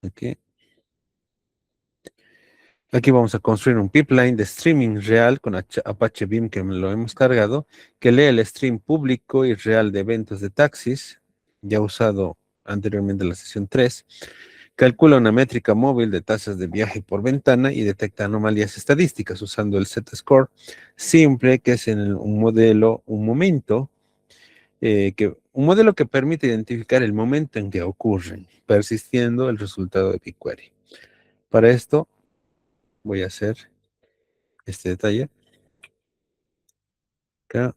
Aquí. Aquí vamos a construir un pipeline de streaming real con Apache Beam que lo hemos cargado, que lee el stream público y real de eventos de taxis, ya usado anteriormente en la sesión 3. Calcula una métrica móvil de tasas de viaje por ventana y detecta anomalías estadísticas usando el Z-score simple, que es en un modelo, un modelo que permite identificar el momento en que ocurren, persistiendo el resultado de BigQuery. Para esto voy a hacer este detalle acá,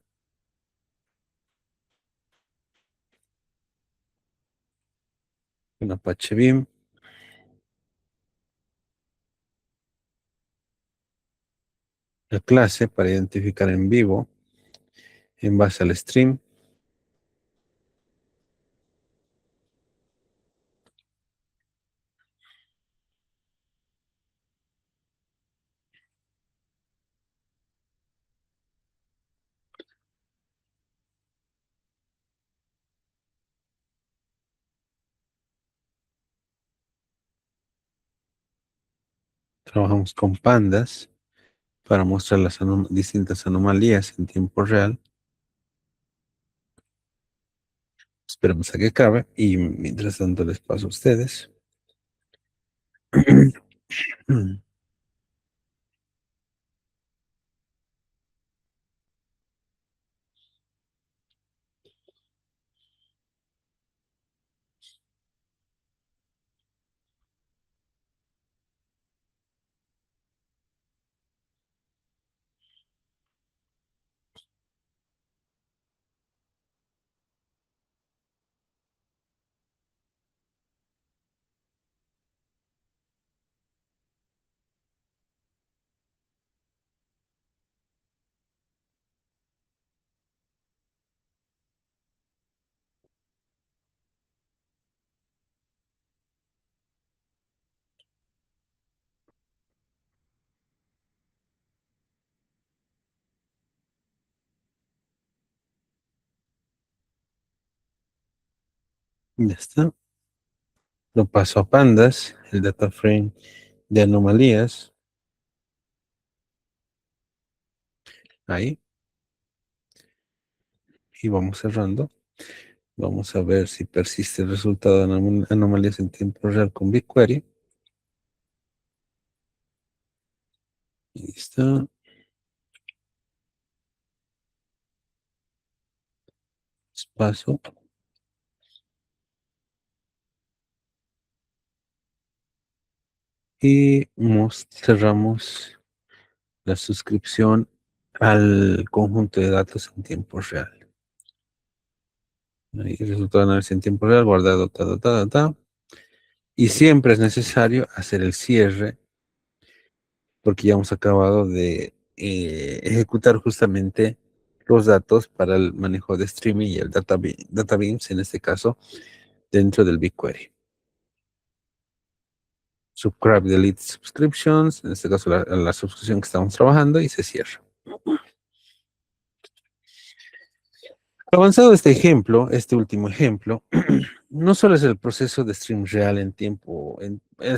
un Apache Beam, la clase para identificar en vivo en base al stream. Trabajamos con pandas para mostrar las distintas anomalías en tiempo real. Esperamos a que acabe y mientras tanto les paso a ustedes. Ya está. Lo paso a pandas, el data frame de anomalías. Ahí. Y vamos cerrando. Vamos a ver si persiste el resultado de anomalías en tiempo real con BigQuery. Ahí está. Paso. Y cerramos la suscripción al conjunto de datos en tiempo real. Ahí el resultado de análisis en tiempo real, guardado, Y siempre es necesario hacer el cierre porque ya hemos acabado de ejecutar justamente los datos para el manejo de streaming y el data beams, en este caso, dentro del BigQuery. Subscribe, delete subscriptions, en este caso la suscripción que estamos trabajando, y se cierra. Avanzado este ejemplo, este último ejemplo, no solo es el proceso de stream real el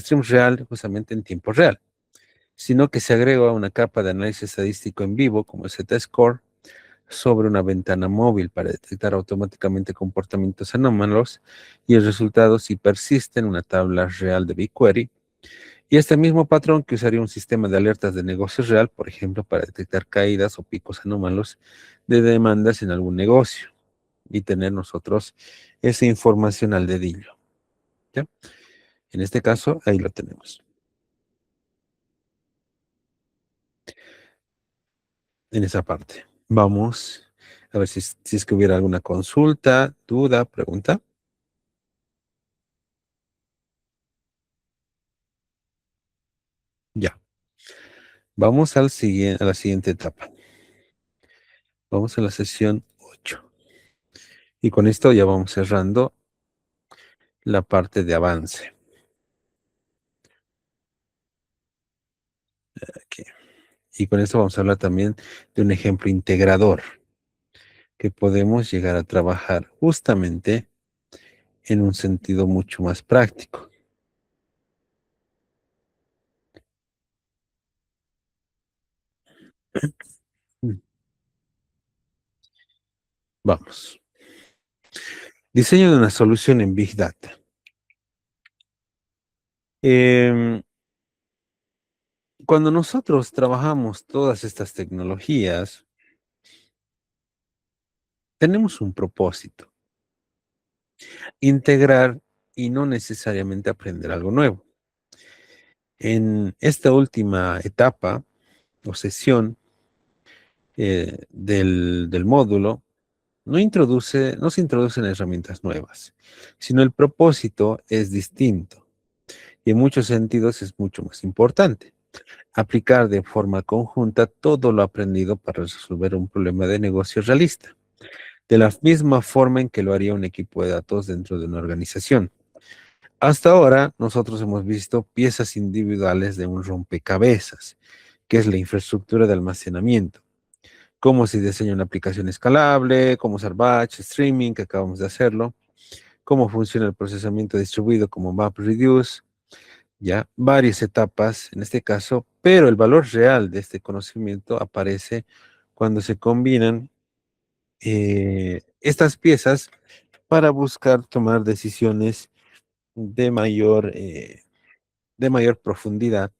stream real justamente en tiempo real, sino que se agrega una capa de análisis estadístico en vivo, como el Z-Score, sobre una ventana móvil para detectar automáticamente comportamientos anómalos y el resultado si persiste en una tabla real de BigQuery. Y este mismo patrón que usaría un sistema de alertas de negocio real, por ejemplo, para detectar caídas o picos anómalos de demandas en algún negocio y tener nosotros esa información al dedillo. ¿Ya? En este caso, ahí lo tenemos. En esa parte. Vamos a ver si es que hubiera alguna consulta, duda, pregunta. Ya. Vamos a la siguiente etapa. Vamos a la sesión 8. Y con esto ya vamos cerrando la parte de avance. Aquí. Y con esto vamos a hablar también de un ejemplo integrador que podemos llegar a trabajar justamente en un sentido mucho más práctico. Vamos. Diseño de una solución en Big Data. Cuando nosotros trabajamos todas estas tecnologías, tenemos un propósito: integrar y no necesariamente aprender algo nuevo. En esta última etapa o sesión del módulo, no se introducen herramientas nuevas, sino el propósito es distinto y en muchos sentidos es mucho más importante. Aplicar de forma conjunta todo lo aprendido para resolver un problema de negocio realista, de la misma forma en que lo haría un equipo de datos dentro de una organización. Hasta ahora, nosotros hemos visto piezas individuales de un rompecabezas, que es la infraestructura de almacenamiento. Cómo se diseña una aplicación escalable, cómo usar batch, streaming, que acabamos de hacerlo, cómo funciona el procesamiento distribuido como MapReduce, ya, varias etapas en este caso, pero el valor real de este conocimiento aparece cuando se combinan estas piezas para buscar tomar decisiones de mayor profundidad,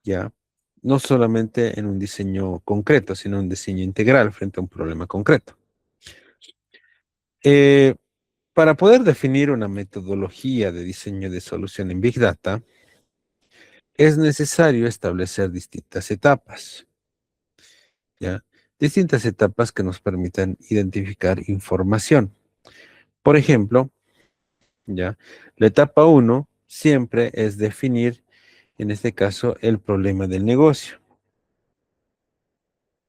ya, no solamente en un diseño concreto, sino en un diseño integral frente a un problema concreto. Eh, para poder definir una metodología de diseño de solución en Big Data, es necesario establecer distintas etapas, ¿ya? Distintas etapas que nos permitan identificar información. Por ejemplo, ¿ya? La etapa 1 siempre es definir, en este caso, el problema del negocio.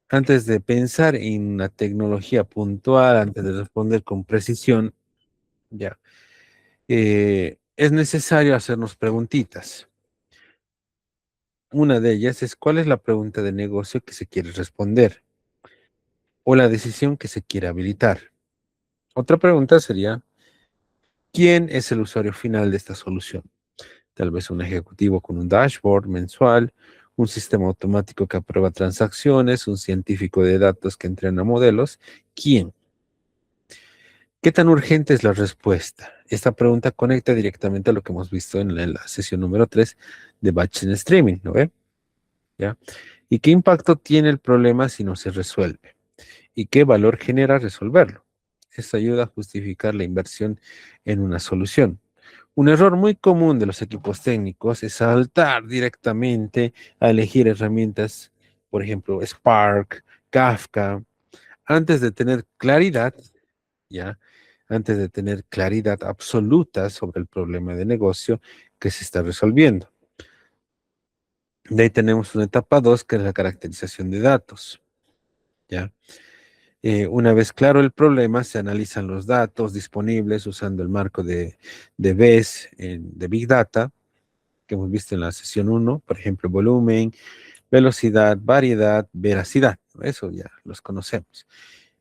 Antes de pensar en una tecnología puntual, antes de responder con precisión, ya, es necesario hacernos preguntitas. Una de ellas es: ¿cuál es la pregunta de negocio que se quiere responder o la decisión que se quiere habilitar? Otra pregunta sería: ¿Quién es el usuario final de esta solución? Tal vez un ejecutivo con un dashboard mensual, un sistema automático que aprueba transacciones, un científico de datos que entrena modelos. ¿Quién? ¿Qué tan urgente es la respuesta? Esta pregunta conecta directamente a lo que hemos visto en la sesión número 3 de Batch en Streaming, ¿no ve? ¿Ya? ¿Y qué impacto tiene el problema si no se resuelve? ¿Y qué valor genera resolverlo? Esto ayuda a justificar la inversión en una solución. Un error muy común de los equipos técnicos es saltar directamente a elegir herramientas, por ejemplo, Spark, Kafka, antes de tener claridad, ¿ya? Antes de tener claridad absoluta sobre el problema de negocio que se está resolviendo. De ahí tenemos una etapa 2, que es la caracterización de datos, ¿ya? Una vez claro el problema, se analizan los datos disponibles usando el marco de BES, de Big Data, que hemos visto en la sesión 1, por ejemplo, volumen, velocidad, variedad, veracidad. Eso ya los conocemos.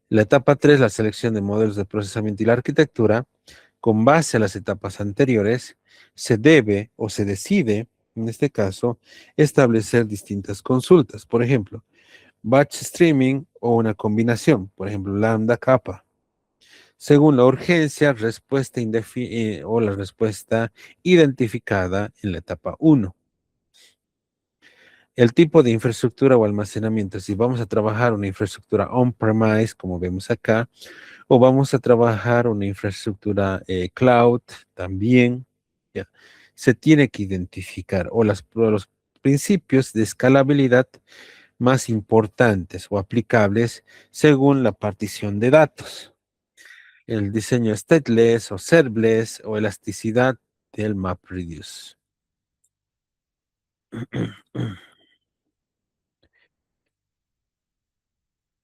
La etapa 3, la selección de modelos de procesamiento y la arquitectura. Con base a las etapas anteriores, se debe o se decide, en este caso, establecer distintas consultas. Por ejemplo, batch streaming o una combinación, por ejemplo, lambda kappa. Según la urgencia, o la respuesta identificada en la etapa 1. El tipo de infraestructura o almacenamiento, si vamos a trabajar una infraestructura on-premise, como vemos acá, o vamos a trabajar una infraestructura cloud también, ¿ya? Se tiene que identificar, o los principios de escalabilidad más importantes o aplicables según la partición de datos. El diseño stateless o serverless o elasticidad del MapReduce.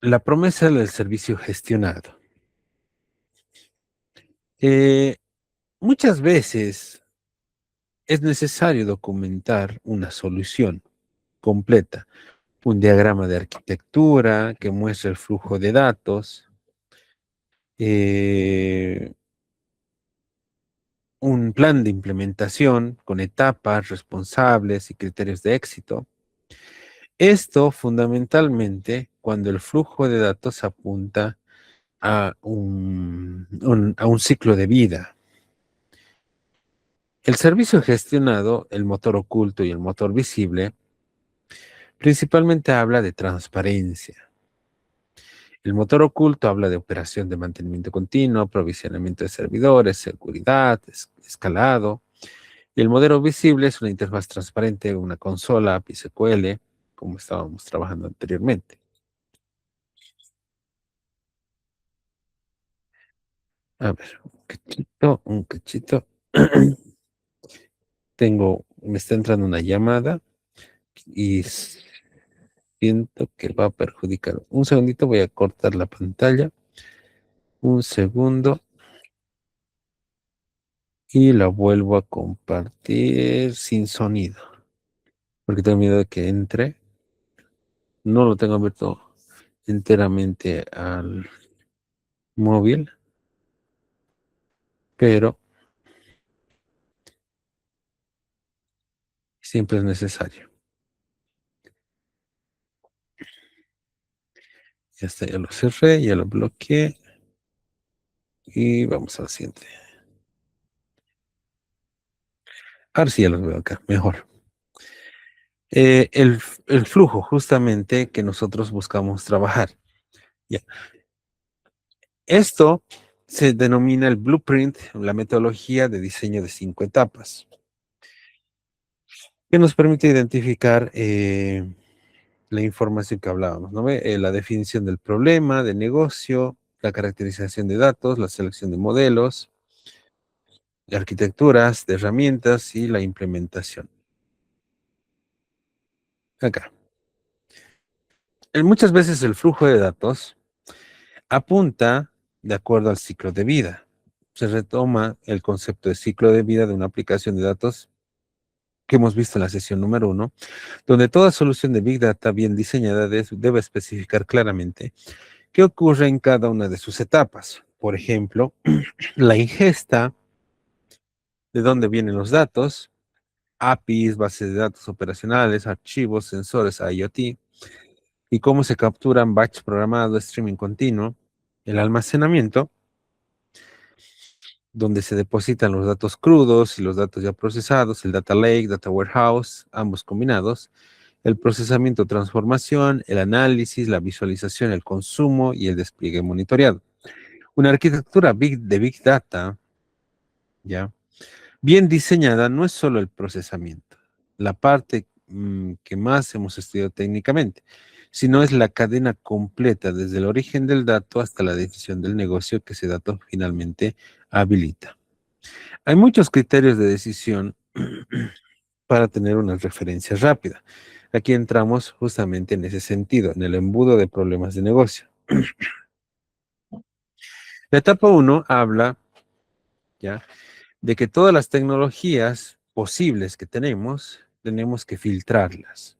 La promesa del servicio gestionado. Eh, Muchas veces es necesario documentar una solución completa, un diagrama de arquitectura que muestre el flujo de datos, eh, un plan de implementación con etapas, responsables y criterios de éxito. Esto fundamentalmente cuando el flujo de datos apunta a a un ciclo de vida. El servicio gestionado, el motor oculto y el motor visible, principalmente habla de transparencia. El motor oculto habla de operación de mantenimiento continuo, aprovisionamiento de servidores, seguridad, escalado. Y el modelo visible es una interfaz transparente, una consola, API SQL, como estábamos trabajando anteriormente. A ver, un cachito, un cachito. Me está entrando una llamada y siento que va a perjudicar. Un segundito, voy a cortar la pantalla. Un segundo y la vuelvo a compartir sin sonido, porque tengo miedo de que entre. No lo tengo abierto enteramente al móvil, pero siempre es necesario. Ya está, ya lo cerré, ya lo bloqueé y vamos al siguiente. Ahora sí ya los veo acá, mejor. El flujo justamente que nosotros buscamos trabajar. Ya. Esto se denomina el blueprint, la metodología de diseño de 5 etapas, que nos permite identificar la información que hablábamos, ¿no? La definición del problema, de negocio, la caracterización de datos, la selección de modelos, de arquitecturas, de herramientas y la implementación. Acá. Muchas veces el flujo de datos apunta de acuerdo al ciclo de vida. Se retoma el concepto de ciclo de vida de una aplicación de datos que hemos visto en la sesión número 1, donde toda solución de Big Data bien diseñada debe especificar claramente qué ocurre en cada una de sus etapas. Por ejemplo, la ingesta, de dónde vienen los datos, APIs, bases de datos operacionales, archivos, sensores IoT, y cómo se capturan batch programado, streaming continuo, el almacenamiento, donde se depositan los datos crudos y los datos ya procesados, el data lake, data warehouse, ambos combinados, el procesamiento, transformación, el análisis, la visualización, el consumo y el despliegue monitoreado. Una arquitectura de Big Data, ¿ya? Bien diseñada no es solo el procesamiento, la parte que más hemos estudiado técnicamente, sino es la cadena completa desde el origen del dato hasta la decisión del negocio que ese dato finalmente habilita. Hay muchos criterios de decisión para tener una referencia rápida. Aquí entramos justamente en ese sentido, en el embudo de problemas de negocio. La etapa 1 habla, ¿ya?, de que todas las tecnologías posibles que tenemos que filtrarlas.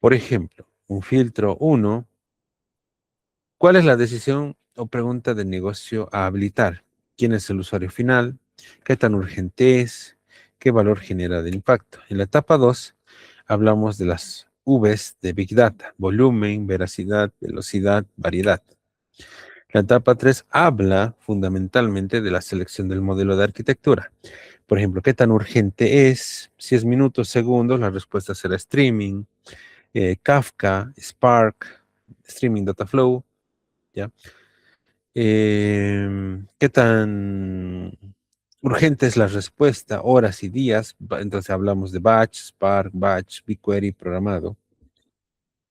Por ejemplo, un filtro 1, ¿cuál es la decisión o pregunta de negocio a habilitar? ¿Quién es el usuario final? ¿Qué tan urgente es? ¿Qué valor genera de impacto? En la etapa 2, hablamos de las Vs de Big Data: volumen, veracidad, velocidad, variedad. La etapa 3 habla fundamentalmente de la selección del modelo de arquitectura. Por ejemplo, ¿qué tan urgente es? Si es minutos, segundos, la respuesta será streaming, Kafka, Spark, Streaming Data Flow, ¿ya? ¿Qué tan urgente es la respuesta? Horas y días. Entonces hablamos de batch, Spark, batch, BigQuery programado.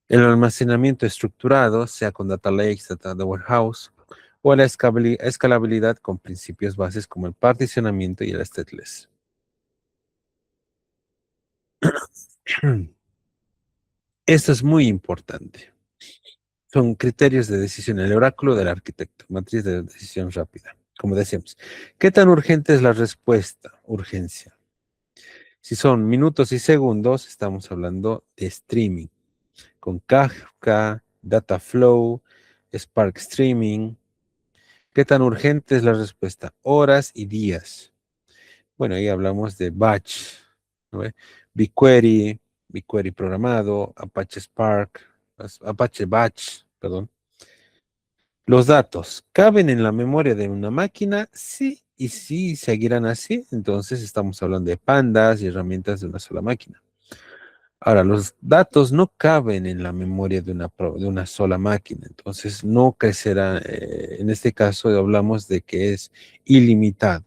El almacenamiento estructurado, sea con Data Lakes, Data Warehouse, o la escalabilidad con principios bases como el particionamiento y el stateless. Esto es muy importante. Son criterios de decisión, el oráculo del arquitecto, matriz de decisión rápida. Como decíamos, ¿qué tan urgente es la respuesta? Urgencia. Si son minutos y segundos, estamos hablando de streaming, con Kafka, Dataflow, Spark Streaming. ¿Qué tan urgente es la respuesta? Horas y días. Bueno, ahí hablamos de batch, ¿no ve? BigQuery, BigQuery programado, Apache Spark, Apache Batch, perdón. Los datos, ¿caben en la memoria de una máquina? Sí, y sí seguirán así. Entonces estamos hablando de pandas y herramientas de una sola máquina. Ahora, los datos no caben en la memoria de una sola máquina, entonces no crecerá. En este caso hablamos de que es ilimitado.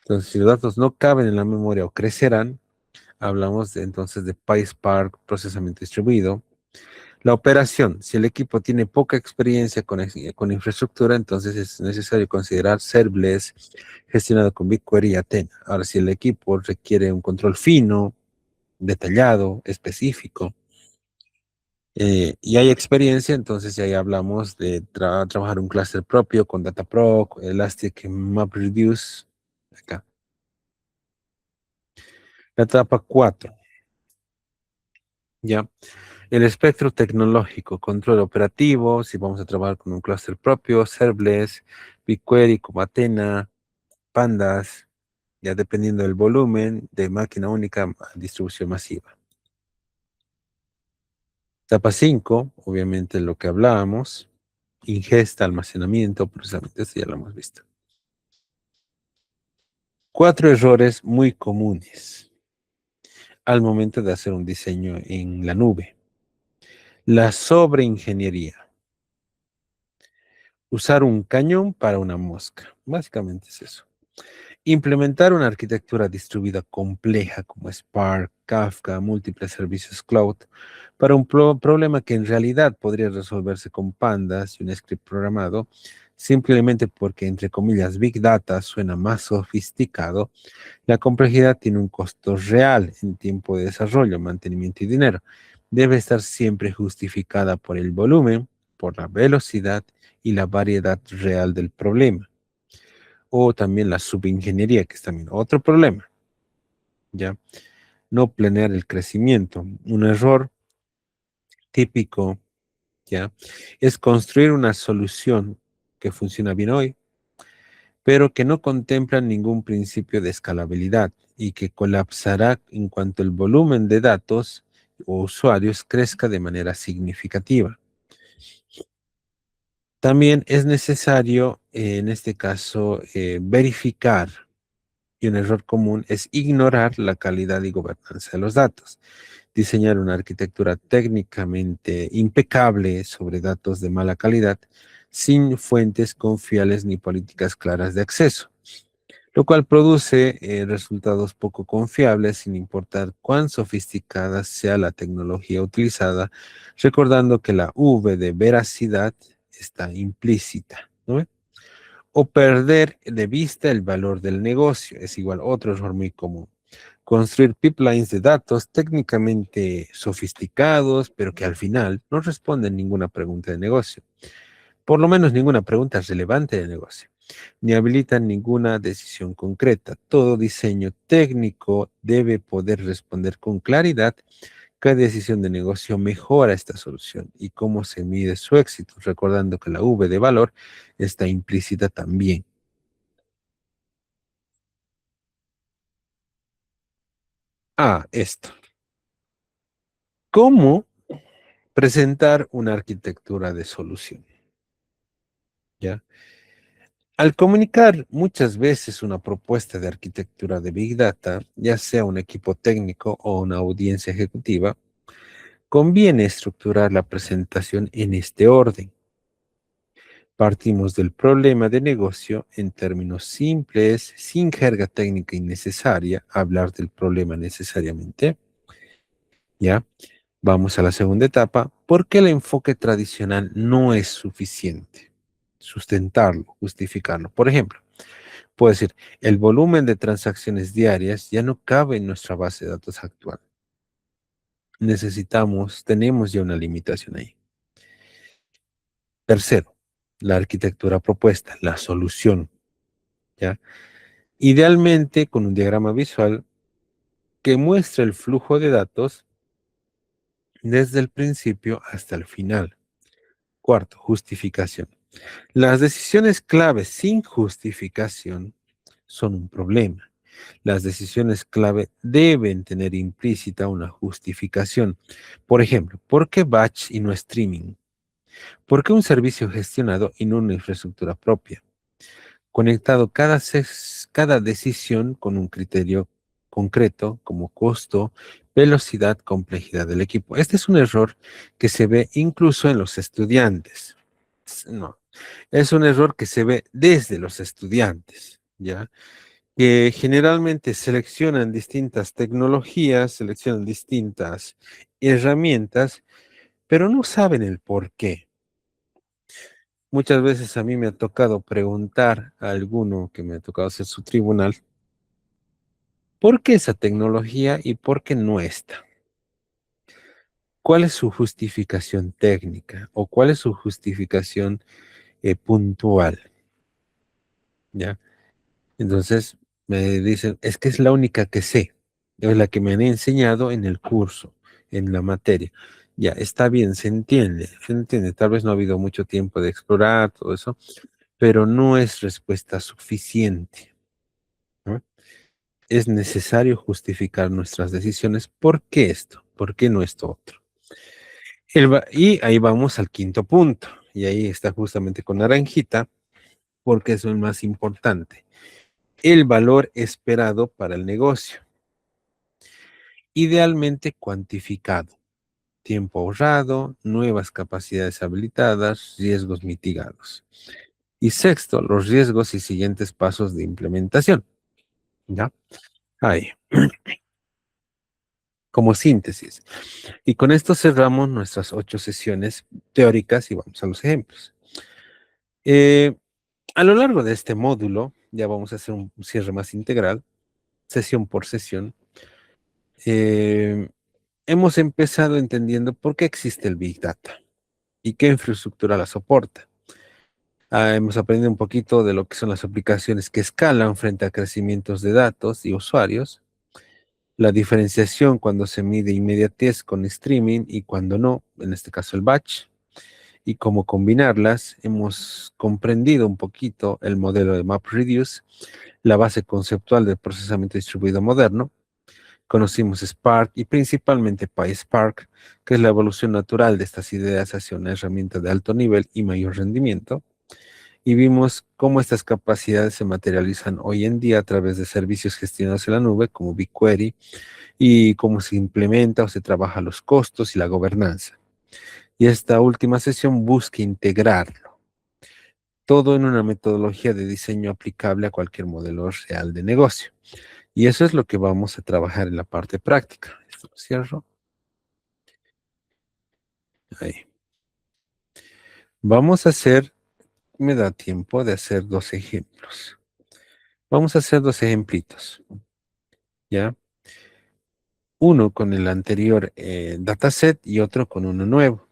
Entonces, si los datos no caben en la memoria o crecerán, hablamos entonces de PySpark, procesamiento distribuido. La operación, si el equipo tiene poca experiencia con infraestructura, entonces es necesario considerar serverless gestionado con BigQuery y Athena. Ahora, si el equipo requiere un control fino, detallado, específico, y hay experiencia, entonces ya ahí hablamos de trabajar un clúster propio con Dataproc, Elastic MapReduce, acá. La etapa 4, ya. El espectro tecnológico, control operativo, si vamos a trabajar con un clúster propio, serverless, BigQuery como Athena, Pandas, ya dependiendo del volumen de máquina única a distribución masiva. Etapa 5, obviamente lo que hablábamos, ingesta, almacenamiento, procesamiento, esto ya lo hemos visto. 4 errores muy comunes al momento de hacer un diseño en la nube. La sobreingeniería. Usar un cañón para una mosca. Básicamente es eso. Implementar una arquitectura distribuida compleja como Spark, Kafka, múltiples servicios cloud, para un problema que en realidad podría resolverse con pandas y un script programado, simplemente porque, entre comillas, Big Data suena más sofisticado. La complejidad tiene un costo real en tiempo de desarrollo, mantenimiento y dinero. Debe estar siempre justificada por el volumen, por la velocidad y la variedad real del problema. O también la subingeniería, que es también otro problema, ¿ya? No planear el crecimiento. Un error típico, ¿ya?, es construir una solución que funciona bien hoy, pero que no contemplan ningún principio de escalabilidad y que colapsará en cuanto el volumen de datos o usuarios crezca de manera significativa. También es necesario, en este caso, verificar, y un error común es ignorar la calidad y gobernanza de los datos. Diseñar una arquitectura técnicamente impecable sobre datos de mala calidad, sin fuentes confiables ni políticas claras de acceso, lo cual produce resultados poco confiables sin importar cuán sofisticada sea la tecnología utilizada, recordando que la V de veracidad está implícita, ¿no? O perder de vista el valor del negocio, es igual otro error muy común. Construir pipelines de datos técnicamente sofisticados, pero que al final no responden ninguna pregunta de negocio, por lo menos ninguna pregunta relevante de negocio, ni habilitan ninguna decisión concreta. Todo diseño técnico debe poder responder con claridad qué decisión de negocio mejora esta solución y cómo se mide su éxito, recordando que la V de valor está implícita también. Esto. ¿Cómo presentar una arquitectura de solución? ¿Ya? Al comunicar muchas veces una propuesta de arquitectura de Big Data, ya sea un equipo técnico o una audiencia ejecutiva, conviene estructurar la presentación en este orden. Partimos del problema de negocio en términos simples, sin jerga técnica innecesaria, hablar del problema necesariamente. ¿Ya? Vamos a la segunda etapa. ¿Por qué el enfoque tradicional no es suficiente? Sustentarlo, justificarlo. Por ejemplo, puedo decir, el volumen de transacciones diarias ya no cabe en nuestra base de datos actual. Tenemos ya una limitación ahí. Tercero, la arquitectura propuesta, la solución, ¿ya? Idealmente con un diagrama visual que muestre el flujo de datos desde el principio hasta el final. Cuarto, justificación. Las decisiones clave sin justificación son un problema. Las decisiones clave deben tener implícita una justificación. Por ejemplo, ¿por qué batch y no streaming? ¿Por qué un servicio gestionado y no una infraestructura propia? Conectado cada decisión con un criterio concreto como costo, velocidad, complejidad del equipo. Este es un error que se ve incluso en los estudiantes. No, es un error que se ve desde los estudiantes, ¿ya? Que generalmente seleccionan distintas tecnologías, seleccionan distintas herramientas, pero no saben el por qué. Muchas veces a mí me ha tocado preguntar a alguno que me ha tocado hacer su tribunal, ¿por qué esa tecnología y por qué no esta? ¿Cuál es su justificación técnica o cuál es su justificación puntual? ¿Ya? Entonces me dicen, es que es la única que sé, es la que me han enseñado en el curso, en la materia. Ya, está bien, se entiende. Tal vez no ha habido mucho tiempo de explorar todo eso, pero no es respuesta suficiente, ¿no? Es necesario justificar nuestras decisiones. ¿Por qué esto? ¿Por qué no esto otro? Y ahí vamos al quinto punto, y ahí está justamente con naranjita, porque eso es más importante. El valor esperado para el negocio, idealmente cuantificado, tiempo ahorrado, nuevas capacidades habilitadas, riesgos mitigados. Y sexto, los riesgos y siguientes pasos de implementación. ¿Ya? Ahí, como síntesis. Y con esto cerramos nuestras 8 sesiones teóricas y vamos a los ejemplos. A lo largo de este módulo, ya vamos a hacer un cierre más integral, sesión por sesión. Hemos empezado entendiendo por qué existe el Big Data y qué infraestructura la soporta. Hemos aprendido un poquito de lo que son las aplicaciones que escalan frente a crecimientos de datos y usuarios, la diferenciación cuando se mide inmediatez con streaming y cuando no, en este caso el batch, y cómo combinarlas. Hemos comprendido un poquito el modelo de MapReduce, la base conceptual del procesamiento distribuido moderno. Conocimos Spark y principalmente PySpark, que es la evolución natural de estas ideas hacia una herramienta de alto nivel y mayor rendimiento. Y vimos cómo estas capacidades se materializan hoy en día a través de servicios gestionados en la nube como BigQuery y cómo se implementa o se trabaja los costos y la gobernanza. Y esta última sesión busca integrarlo, todo en una metodología de diseño aplicable a cualquier modelo real de negocio. Y eso es lo que vamos a trabajar en la parte práctica. Esto lo cierro. Ahí. Vamos a hacer, me da tiempo de hacer dos ejemplos. Vamos a hacer dos ejemplitos, ¿ya? Uno con el anterior dataset y otro con uno nuevo.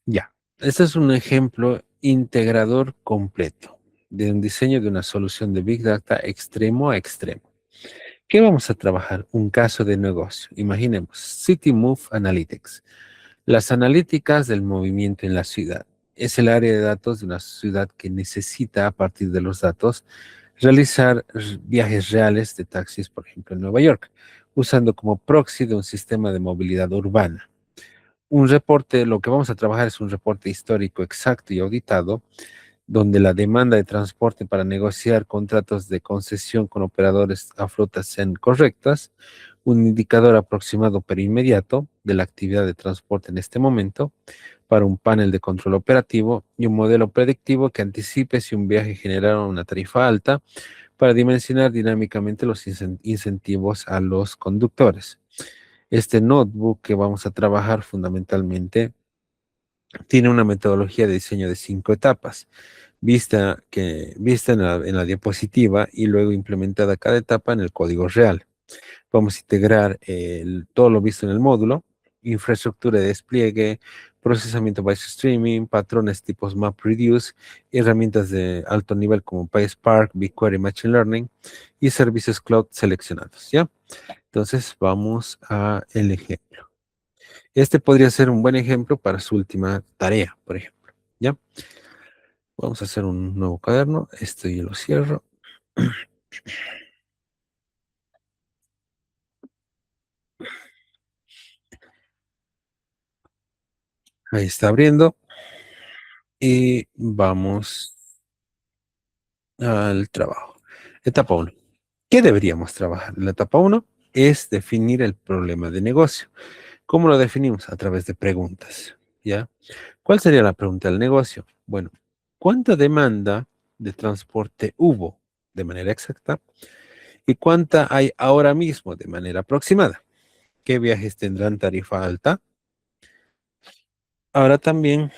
Ya, este es un ejemplo integrador completo de un diseño de una solución de Big Data extremo a extremo. ¿Qué vamos a trabajar? Un caso de negocio. Imaginemos City Move Analytics. Las analíticas del movimiento en la ciudad. Es el área de datos de una ciudad que necesita, a partir de los datos, realizar viajes reales de taxis, por ejemplo, en Nueva York, usando como proxy de un sistema de movilidad urbana. Un reporte, lo que vamos a trabajar es un reporte histórico exacto y auditado, donde la demanda de transporte para negociar contratos de concesión con operadores a flotas sean correctas, un indicador aproximado pero inmediato de la actividad de transporte en este momento, para un panel de control operativo y un modelo predictivo que anticipe si un viaje genera una tarifa alta para dimensionar dinámicamente los incentivos a los conductores. Este notebook que vamos a trabajar fundamentalmente tiene una metodología de diseño de 5 etapas, vista en la diapositiva y luego implementada cada etapa en el código real. Vamos a integrar todo lo visto en el módulo, infraestructura de despliegue, procesamiento batch streaming, patrones tipos MapReduce, herramientas de alto nivel como PySpark, BigQuery Machine Learning y servicios cloud seleccionados, ¿ya? Entonces vamos a el ejemplo. Este podría ser un buen ejemplo para su última tarea, por ejemplo, ¿ya? Vamos a hacer un nuevo cuaderno. Esto yo lo cierro. Ahí está abriendo. Y vamos al trabajo. Etapa uno. ¿Qué deberíamos trabajar? La etapa uno es definir el problema de negocio. ¿Cómo lo definimos? A través de preguntas, ¿ya? ¿Cuál sería la pregunta del negocio? Bueno, ¿cuánta demanda de transporte hubo de manera exacta? ¿Y cuánta hay ahora mismo de manera aproximada? ¿Qué viajes tendrán tarifa alta? Ahora también,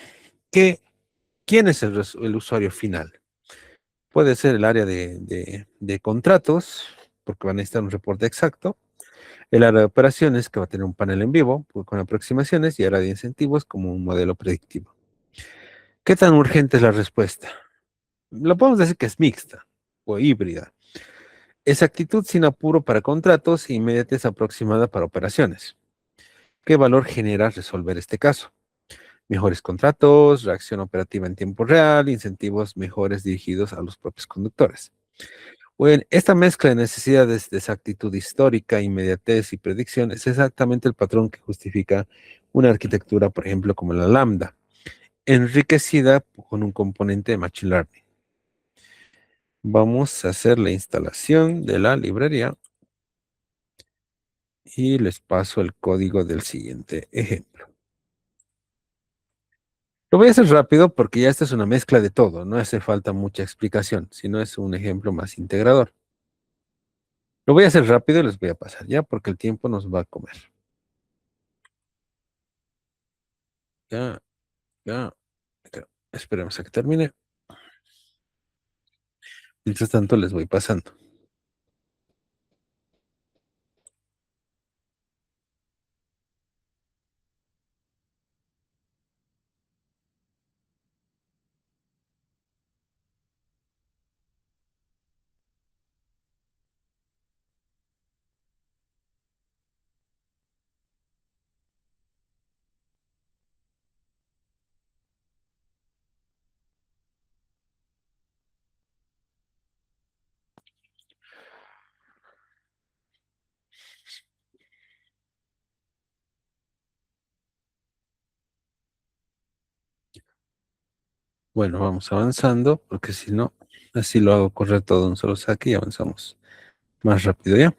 ¿quién es el usuario final? Puede ser el área de contratos, porque van a necesitar un reporte exacto. El área de operaciones, que va a tener un panel en vivo con aproximaciones. Y área de incentivos, como un modelo predictivo. ¿Qué tan urgente es la respuesta? Lo podemos decir que es mixta o híbrida. Exactitud sin apuro para contratos e inmediatez aproximada para operaciones. ¿Qué valor genera resolver este caso? Mejores contratos, reacción operativa en tiempo real, incentivos mejores dirigidos a los propios conductores. Bueno, esta mezcla de necesidades de exactitud histórica, inmediatez y predicción es exactamente el patrón que justifica una arquitectura, por ejemplo, como la Lambda, enriquecida con un componente de Machine Learning. Vamos a hacer la instalación de la librería y les paso el código del siguiente ejemplo. Lo voy a hacer rápido porque ya esta es una mezcla de todo, no hace falta mucha explicación, sino es un ejemplo más integrador. Lo voy a hacer rápido y les voy a pasar ya porque el tiempo nos va a comer. Ya, ya, ya. Esperemos a que termine. Mientras tanto les voy pasando. Bueno, vamos avanzando, porque si no, así lo hago correr todo en un solo saque y avanzamos más rápido, ¿ya?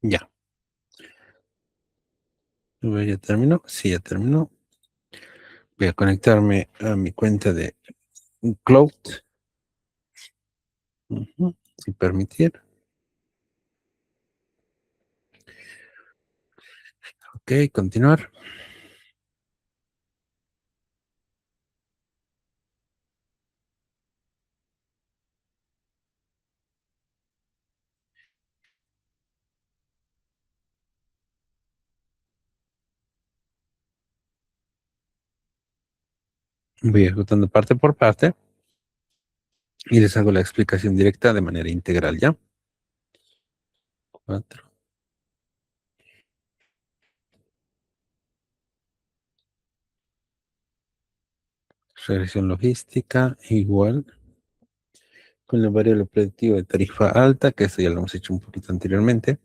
Ya. A ver, ¿ya terminó? Sí, ya terminó. Voy a conectarme a mi cuenta de Cloud. Ujú, sin permitir. Ok, continuar. Voy ejecutando parte por parte y les hago la explicación directa de manera integral, ¿ya? 4. Regresión logística, igual, con la variable predictiva de tarifa alta, que eso ya lo hemos hecho un poquito anteriormente.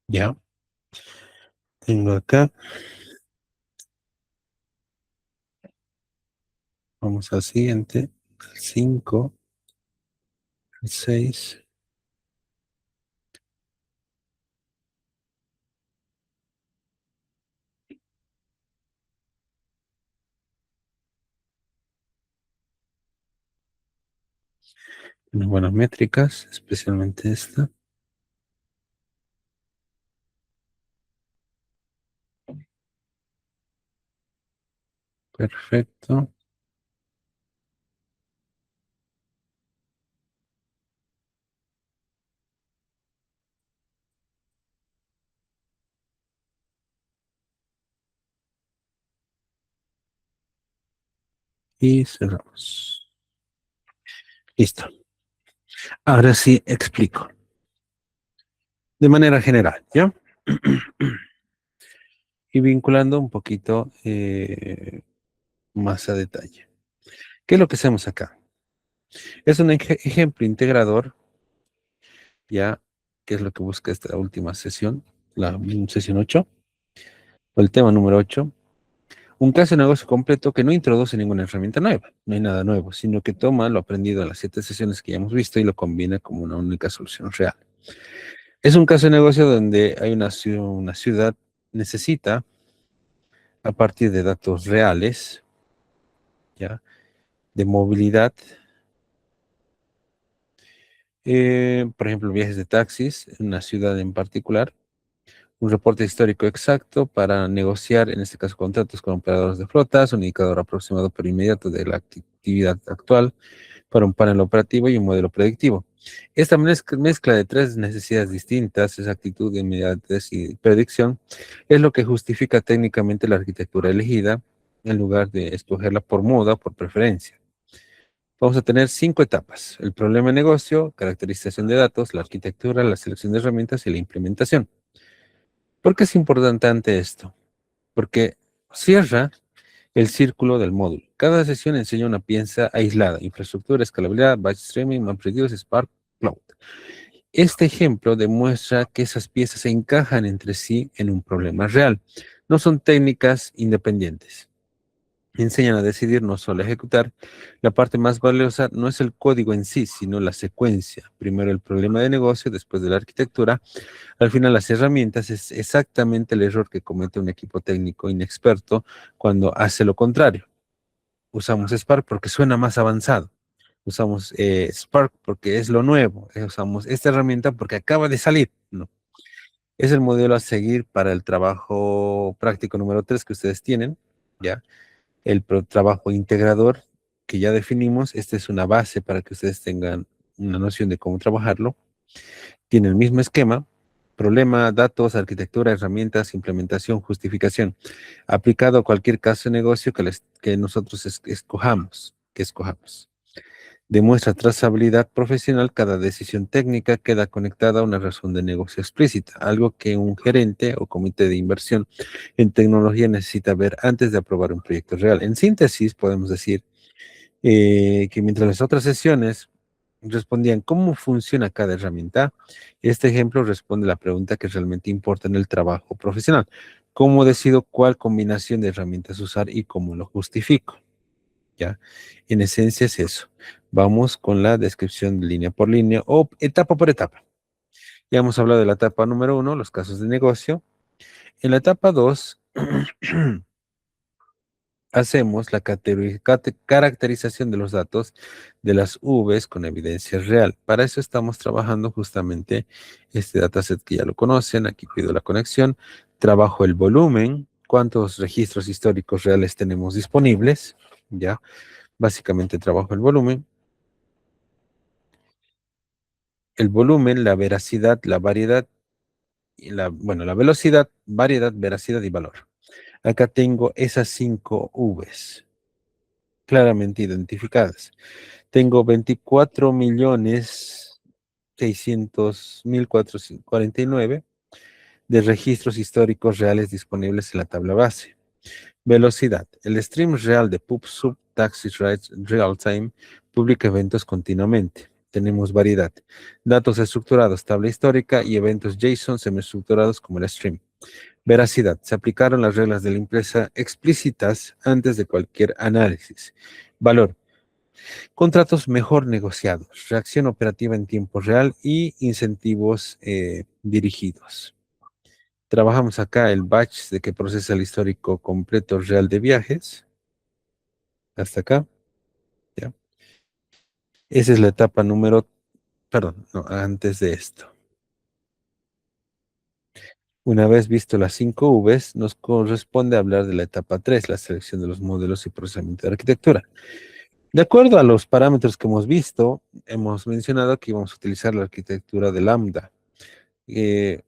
Ya, tengo acá. Vamos al siguiente. El 5, el 6. Unas buenas métricas, especialmente esta. Perfecto. Y cerramos. Listo. Ahora sí explico. De manera general, ¿ya? Y vinculando un poquito más a detalle. ¿Qué es lo que hacemos acá? Es un ejemplo integrador, ¿ya? ¿Qué es lo que busca esta última sesión? La sesión 8, o el tema número 8. Un caso de negocio completo que no introduce ninguna herramienta nueva, no hay nada nuevo, sino que toma lo aprendido en las 7 sesiones que ya hemos visto y lo combina como una única solución real. Es un caso de negocio donde hay una ciudad necesita, a partir de datos reales, ¿ya? De movilidad, por ejemplo, viajes de taxis en una ciudad en particular, un reporte histórico exacto para negociar, en este caso, contratos con operadores de flotas, un indicador aproximado pero inmediato de la actividad actual para un panel operativo y un modelo predictivo. Esta mezcla de tres necesidades distintas, exactitud, inmediatez y predicción, es lo que justifica técnicamente la arquitectura elegida en lugar de escogerla por moda o por preferencia. Vamos a tener 5 etapas: el problema de negocio, caracterización de datos, la arquitectura, la selección de herramientas y la implementación. ¿Por qué es importante esto? Porque cierra el círculo del módulo. Cada sesión enseña una pieza aislada: infraestructura, escalabilidad, batch streaming, MapReduce, Spark, Cloud. Este ejemplo demuestra que esas piezas se encajan entre sí en un problema real. No son técnicas independientes. Enseñan a decidir, no solo a ejecutar. La parte más valiosa no es el código en sí, sino la secuencia. Primero el problema de negocio, después de la arquitectura. Al final las herramientas es exactamente el error que comete un equipo técnico inexperto cuando hace lo contrario. Usamos Spark porque suena más avanzado. Usamos Spark porque es lo nuevo. Usamos esta herramienta porque acaba de salir. No. Es el modelo a seguir para el trabajo práctico número 3 que ustedes tienen, ¿ya? El trabajo integrador que ya definimos. Esta es una base para que ustedes tengan una noción de cómo trabajarlo. Tiene el mismo esquema: problema, datos, arquitectura, herramientas, implementación, justificación, aplicado a cualquier caso de negocio que nosotros escojamos. Demuestra trazabilidad profesional. Cada decisión técnica queda conectada a una razón de negocio explícita, algo que un gerente o comité de inversión en tecnología necesita ver antes de aprobar un proyecto real. En síntesis, podemos decir que mientras las otras sesiones respondían cómo funciona cada herramienta, este ejemplo responde la pregunta que realmente importa en el trabajo profesional: ¿cómo decido cuál combinación de herramientas usar y cómo lo justifico? ¿Ya? En esencia es eso. Vamos con la descripción línea por línea o etapa por etapa. Ya hemos hablado de la etapa número 1, los casos de negocio. En la etapa 2, hacemos la caracterización de los datos de las Vs con evidencia real. Para eso estamos trabajando justamente este dataset que ya lo conocen. Aquí pido la conexión. Trabajo el volumen, cuántos registros históricos reales tenemos disponibles. Ya, básicamente trabajo el volumen. El volumen, la veracidad, la variedad, y la velocidad, variedad, veracidad y valor. Acá tengo esas 5 Vs claramente identificadas. Tengo 24.600.449 de registros históricos reales disponibles en la tabla base. Velocidad. El stream real de PubSub Taxi Rides Real Time publica eventos continuamente. tenemos variedad. Datos estructurados, tabla histórica y eventos JSON semiestructurados como el stream. Veracidad. Se aplicaron las reglas de la empresa explícitas antes de cualquier análisis. Valor. Contratos mejor negociados. Reacción operativa en tiempo real y incentivos dirigidos. Trabajamos acá el batch de que procesa el histórico completo real de viajes. Hasta acá. ¿Ya? Esa es la etapa número, perdón, no, antes de esto. Una vez visto las 5 Vs, nos corresponde hablar de la etapa 3, la selección de los modelos y procesamiento de arquitectura. De acuerdo a los parámetros que hemos visto, hemos mencionado que íbamos a utilizar la arquitectura de Lambda,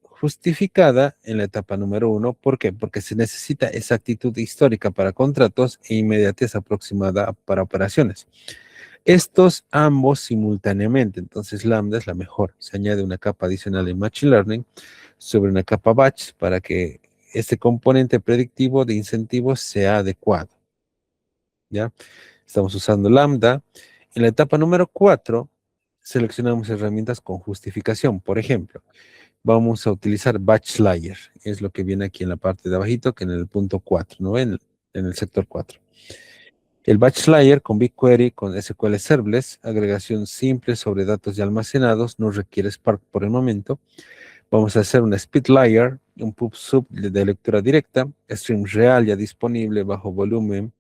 justificada en la etapa número 1. ¿Por qué? Porque se necesita exactitud histórica para contratos e inmediatez aproximada para operaciones. Estos ambos simultáneamente, entonces Lambda es la mejor. Se añade una capa adicional en Machine Learning sobre una capa batch para que este componente predictivo de incentivos sea adecuado. ¿Ya? Estamos usando Lambda. En la etapa número 4, seleccionamos herramientas con justificación. Por ejemplo, vamos a utilizar Batch Layer. Es lo que viene aquí en la parte de abajito, que en el punto 4, ¿no? En el sector 4. El Batch Layer con BigQuery, con SQL Serverless, agregación simple sobre datos ya almacenados, no requiere Spark por el momento. Vamos a hacer un Speed Layer, un pub/sub de lectura directa, stream real ya disponible bajo volumen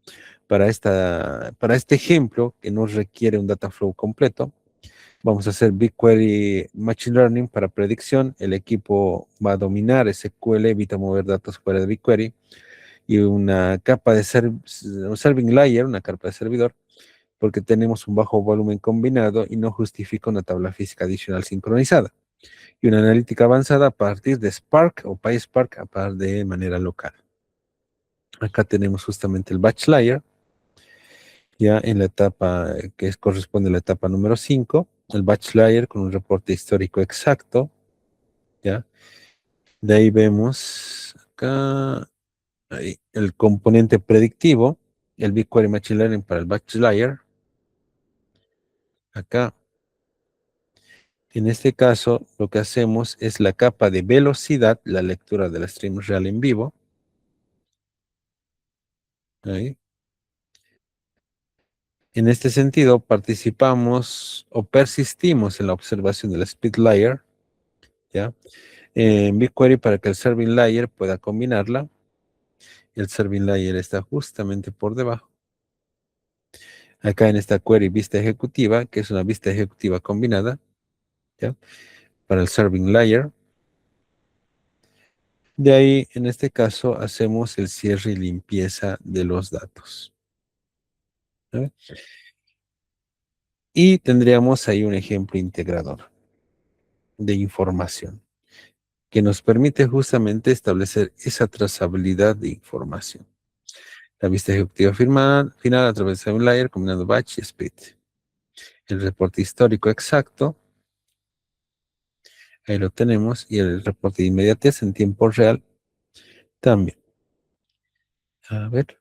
para este ejemplo que no requiere un data flow completo. Vamos a hacer BigQuery Machine Learning para predicción. El equipo va a dominar SQL, evita mover datos fuera de BigQuery. Y una capa de serving layer, una capa de servidor, porque tenemos un bajo volumen combinado y no justifica una tabla física adicional sincronizada. Y una analítica avanzada a partir de Spark o PySpark de manera local. Acá tenemos justamente el batch layer, ya en la etapa corresponde a la etapa número 5, el batch layer con un reporte histórico exacto, ya. De ahí vemos acá ahí, el componente predictivo, el BigQuery Machine Learning para el batch layer. Acá, en este caso, lo que hacemos es la capa de velocidad, la lectura del stream real en vivo. Ahí. En este sentido, participamos o persistimos en la observación del speed layer, ¿ya? En BigQuery para que el serving layer pueda combinarla. El serving layer está justamente por debajo. Acá en esta query vista ejecutiva, que es una vista ejecutiva combinada, ¿ya? Para el serving layer. De ahí, en este caso, hacemos el cierre y limpieza de los datos. ¿Ya? Y tendríamos ahí un ejemplo integrador de información que nos permite justamente establecer esa trazabilidad de información. La vista ejecutiva final a través de un layer combinando batch y speed. El reporte histórico exacto, ahí lo tenemos, y el reporte de inmediatez en tiempo real también. A ver,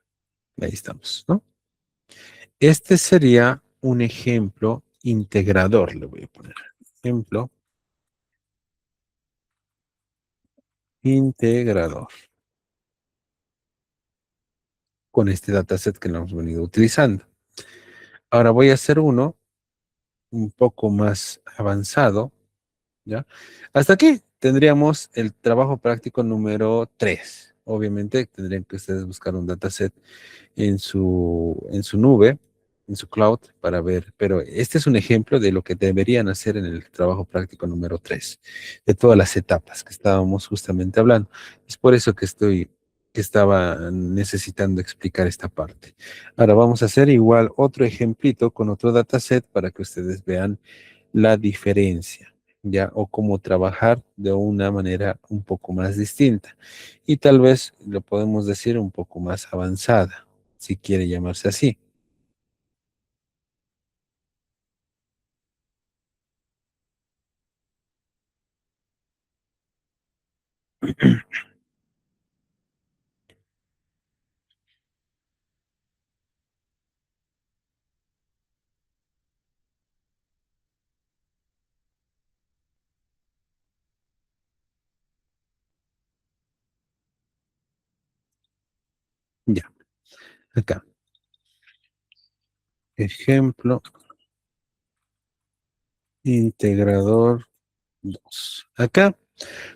ahí estamos, ¿no? Este sería un ejemplo integrador, le voy a poner. Ejemplo integrador. Con este dataset que lo hemos venido utilizando. Ahora voy a hacer uno un poco más avanzado, ¿ya? Hasta aquí tendríamos el trabajo práctico número 3. Obviamente tendrían que ustedes buscar un dataset en su nube, en su cloud, para ver, pero este es un ejemplo de lo que deberían hacer en el trabajo práctico número 3, de todas las etapas que estábamos justamente hablando. Es por eso que estaba necesitando explicar esta parte. Ahora vamos a hacer igual otro ejemplito con otro dataset para que ustedes vean la diferencia, ¿ya? O cómo trabajar de una manera un poco más distinta. Y tal vez lo podemos decir un poco más avanzada, si quiere llamarse así. Ya, acá. Ejemplo, integrador 2. Acá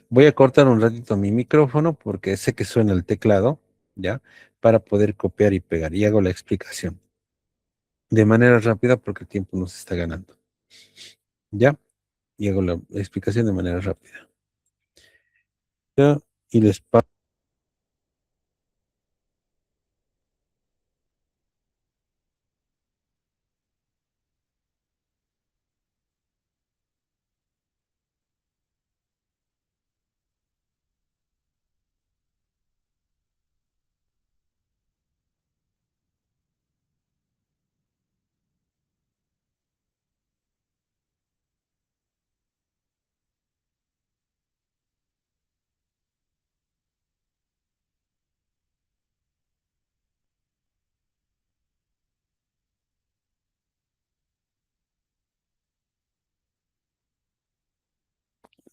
voy a cortar un ratito mi micrófono porque sé que suena el teclado, ¿ya? Para poder copiar y pegar. Y hago la explicación de manera rápida porque el tiempo nos está ganando, ¿ya? Y hago la explicación de manera rápida. ¿Ya? Y les paso.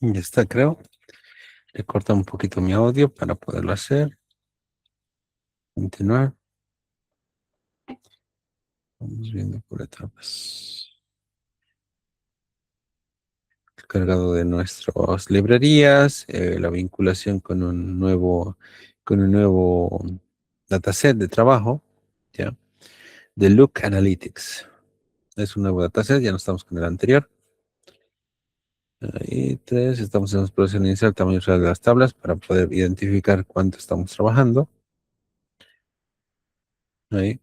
Ya está, creo. Le corto un poquito mi audio para poderlo hacer. Continuar. Vamos viendo por etapas. El cargado de nuestras librerías, la vinculación con un nuevo dataset de trabajo, ¿ya? De Look Analytics. Es un nuevo dataset, ya no estamos con el anterior. Ahí tres, estamos en la exploración inicial, tamaño real de las tablas para poder identificar cuánto estamos trabajando. Ahí.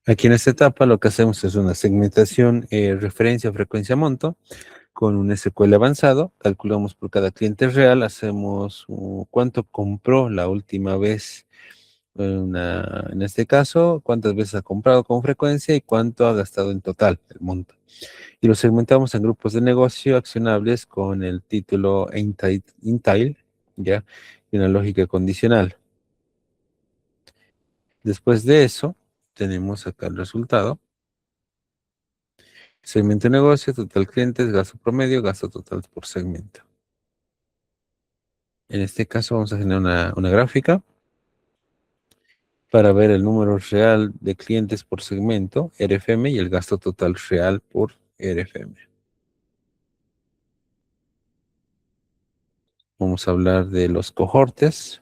Aquí en esta etapa lo que hacemos es una segmentación, referencia, frecuencia, monto, con un SQL avanzado. Calculamos por cada cliente real, hacemos cuánto compró la última vez, en este caso, cuántas veces ha comprado con frecuencia y cuánto ha gastado en total, el monto. Y lo segmentamos en grupos de negocio accionables con el título Intile, ¿ya? Y una lógica condicional. Después de eso, tenemos acá el resultado. Segmento de negocio, total clientes, gasto promedio, gasto total por segmento. En este caso vamos a generar una gráfica para ver el número real de clientes por segmento, RFM, y el gasto total real por RFM. Vamos a hablar de los cohortes.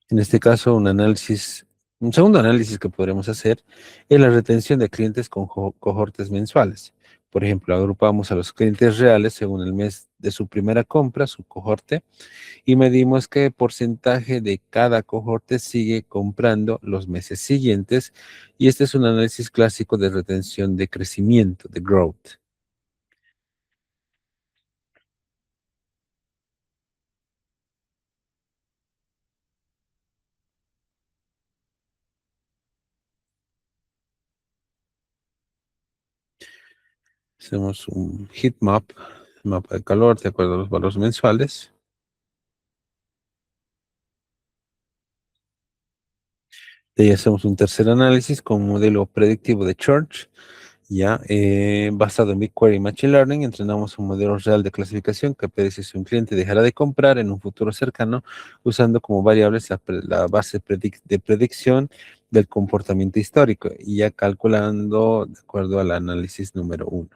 En este caso, un segundo análisis que podremos hacer es la retención de clientes con cohortes mensuales. Por ejemplo, agrupamos a los clientes reales según el mes de su primera compra, su cohorte, y medimos qué porcentaje de cada cohorte sigue comprando los meses siguientes. Y este es un análisis clásico de retención de crecimiento, de growth. Hacemos un heat map, mapa de calor de acuerdo a los valores mensuales. De ahí hacemos un tercer análisis con un modelo predictivo de Church, ya basado en BigQuery y Machine Learning. Entrenamos un modelo real de clasificación que predice si un cliente dejará de comprar en un futuro cercano, usando como variables la base de predicción del comportamiento histórico y ya calculando de acuerdo al análisis número uno.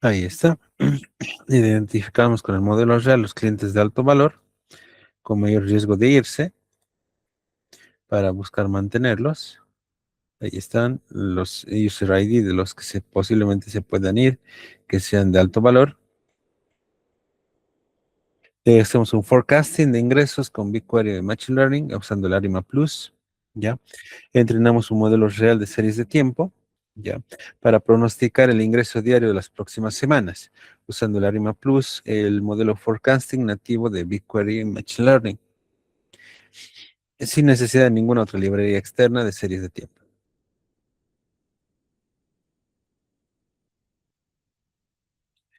Ahí está. Identificamos con el modelo real los clientes de alto valor con mayor riesgo de irse para buscar mantenerlos. Ahí están los user ID de los que posiblemente se puedan ir, que sean de alto valor. Hacemos un forecasting de ingresos con BigQuery de Machine Learning usando el ARIMA Plus. ¿Ya? Entrenamos un modelo real de series de tiempo, ¿ya? Para pronosticar el ingreso diario de las próximas semanas, usando el ARIMA Plus, el modelo forecasting nativo de BigQuery Machine Learning, sin necesidad de ninguna otra librería externa de series de tiempo.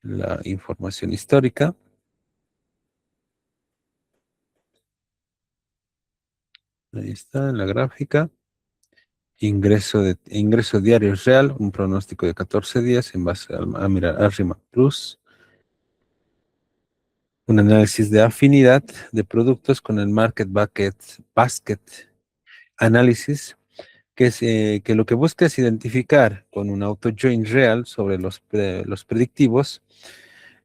La información histórica. Ahí está, en la gráfica. Ingreso diario real, un pronóstico de 14 días en base a mirar ARIMA Plus. Un análisis de afinidad de productos con el Basket Análisis, que lo que busca es identificar con un auto-join real sobre los predictivos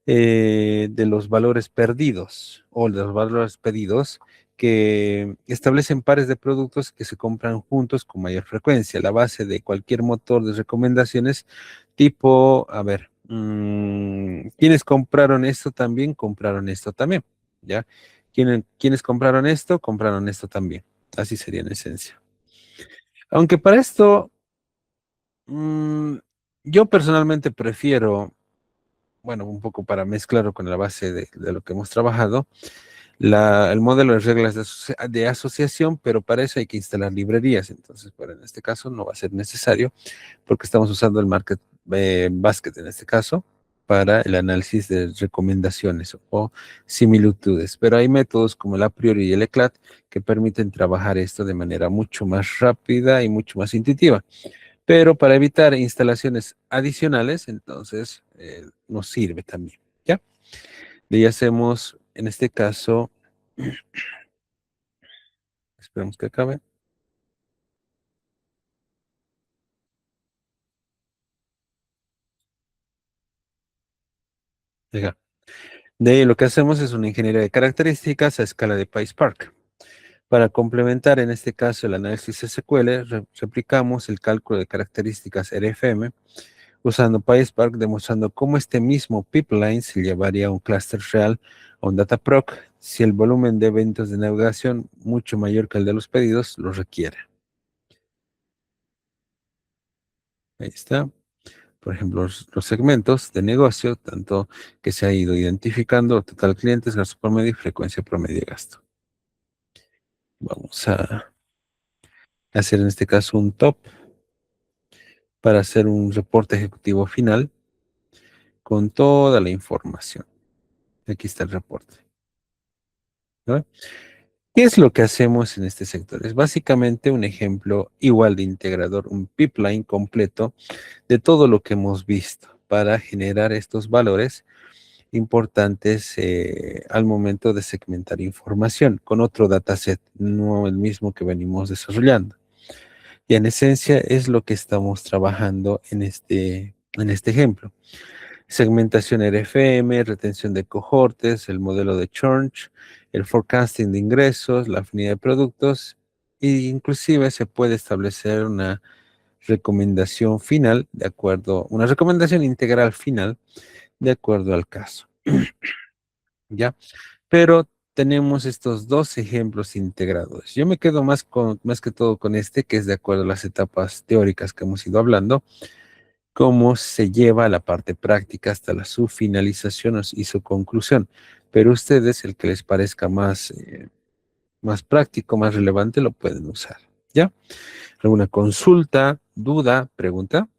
de los valores perdidos o de los valores pedidos que establecen pares de productos que se compran juntos con mayor frecuencia. La base de cualquier motor de recomendaciones tipo, a ver, quienes compraron esto también, compraron esto también, ¿ya? Quienes compraron esto también. Así sería en esencia. Aunque para esto, mm, yo personalmente prefiero, bueno, un poco para mezclarlo con la base de lo que hemos trabajado, el modelo de reglas de asociación, pero para eso hay que instalar librerías. Entonces, pero en este caso no va a ser necesario porque estamos usando el Basket en este caso para el análisis de recomendaciones o similitudes. Pero hay métodos como el a priori y el ECLAT que permiten trabajar esto de manera mucho más rápida y mucho más intuitiva. Pero para evitar instalaciones adicionales, entonces nos sirve también, ¿ya? De ahí hacemos, en este caso, esperemos que acabe. Venga. De ahí lo que hacemos es una ingeniería de características a escala de PySpark. Para complementar, en este caso, el análisis SQL, replicamos el cálculo de características RFM usando PySpark, demostrando cómo este mismo pipeline se llevaría a un clúster real a un Dataproc si el volumen de eventos de navegación mucho mayor que el de los pedidos lo requiere. Ahí está. Por ejemplo, los segmentos de negocio, tanto que se ha ido identificando, total clientes, gasto promedio y frecuencia promedio de gasto. Vamos a hacer en este caso un top para hacer un reporte ejecutivo final con toda la información. Aquí está el reporte, ¿no? ¿Qué es lo que hacemos en este sector? Es básicamente un ejemplo igual de integrador, un pipeline completo de todo lo que hemos visto para generar estos valores importantes al momento de segmentar información con otro dataset, no el mismo que venimos desarrollando. Y en esencia es lo que estamos trabajando en este ejemplo. Segmentación RFM, retención de cohortes, el modelo de churn, el forecasting de ingresos, la afinidad de productos e inclusive se puede establecer una recomendación final de acuerdo, una recomendación integral final de acuerdo al caso. ¿Ya? Pero tenemos estos dos ejemplos integrados. Yo me quedo más que todo con este, que es de acuerdo a las etapas teóricas que hemos ido hablando, cómo se lleva a la parte práctica hasta su finalización y su conclusión. Pero ustedes, el que les parezca más práctico, más relevante, lo pueden usar. ¿Ya? ¿Alguna consulta, duda, pregunta?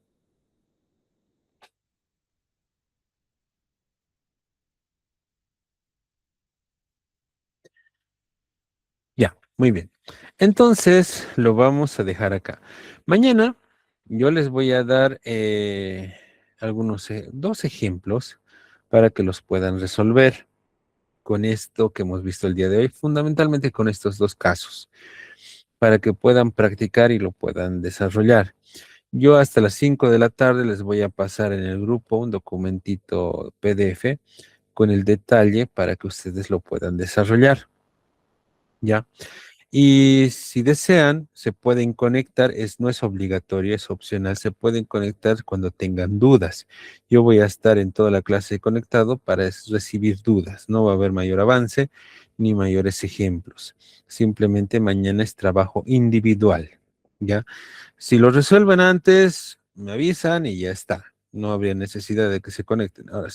Ya, muy bien. Entonces, lo vamos a dejar acá. Mañana yo les voy a dar dos ejemplos para que los puedan resolver con esto que hemos visto el día de hoy, fundamentalmente con estos dos casos, para que puedan practicar y lo puedan desarrollar. Yo hasta las 5 de la tarde les voy a pasar en el grupo un documentito PDF con el detalle para que ustedes lo puedan desarrollar, ¿ya? Y si desean, se pueden conectar, no es obligatorio, es opcional, se pueden conectar cuando tengan dudas. Yo voy a estar en toda la clase conectado para recibir dudas. No va a haber mayor avance ni mayores ejemplos. Simplemente mañana es trabajo individual, ¿ya? Si lo resuelven antes, me avisan y ya está. No habría necesidad de que se conecten. Ahora,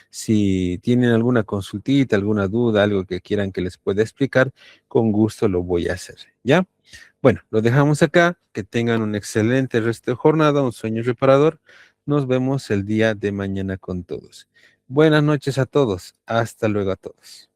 si tienen alguna consultita, alguna duda, algo que quieran que les pueda explicar, con gusto lo voy a hacer, ¿ya? Bueno, lo dejamos acá. Que tengan un excelente resto de jornada, un sueño reparador. Nos vemos el día de mañana con todos. Buenas noches a todos. Hasta luego a todos.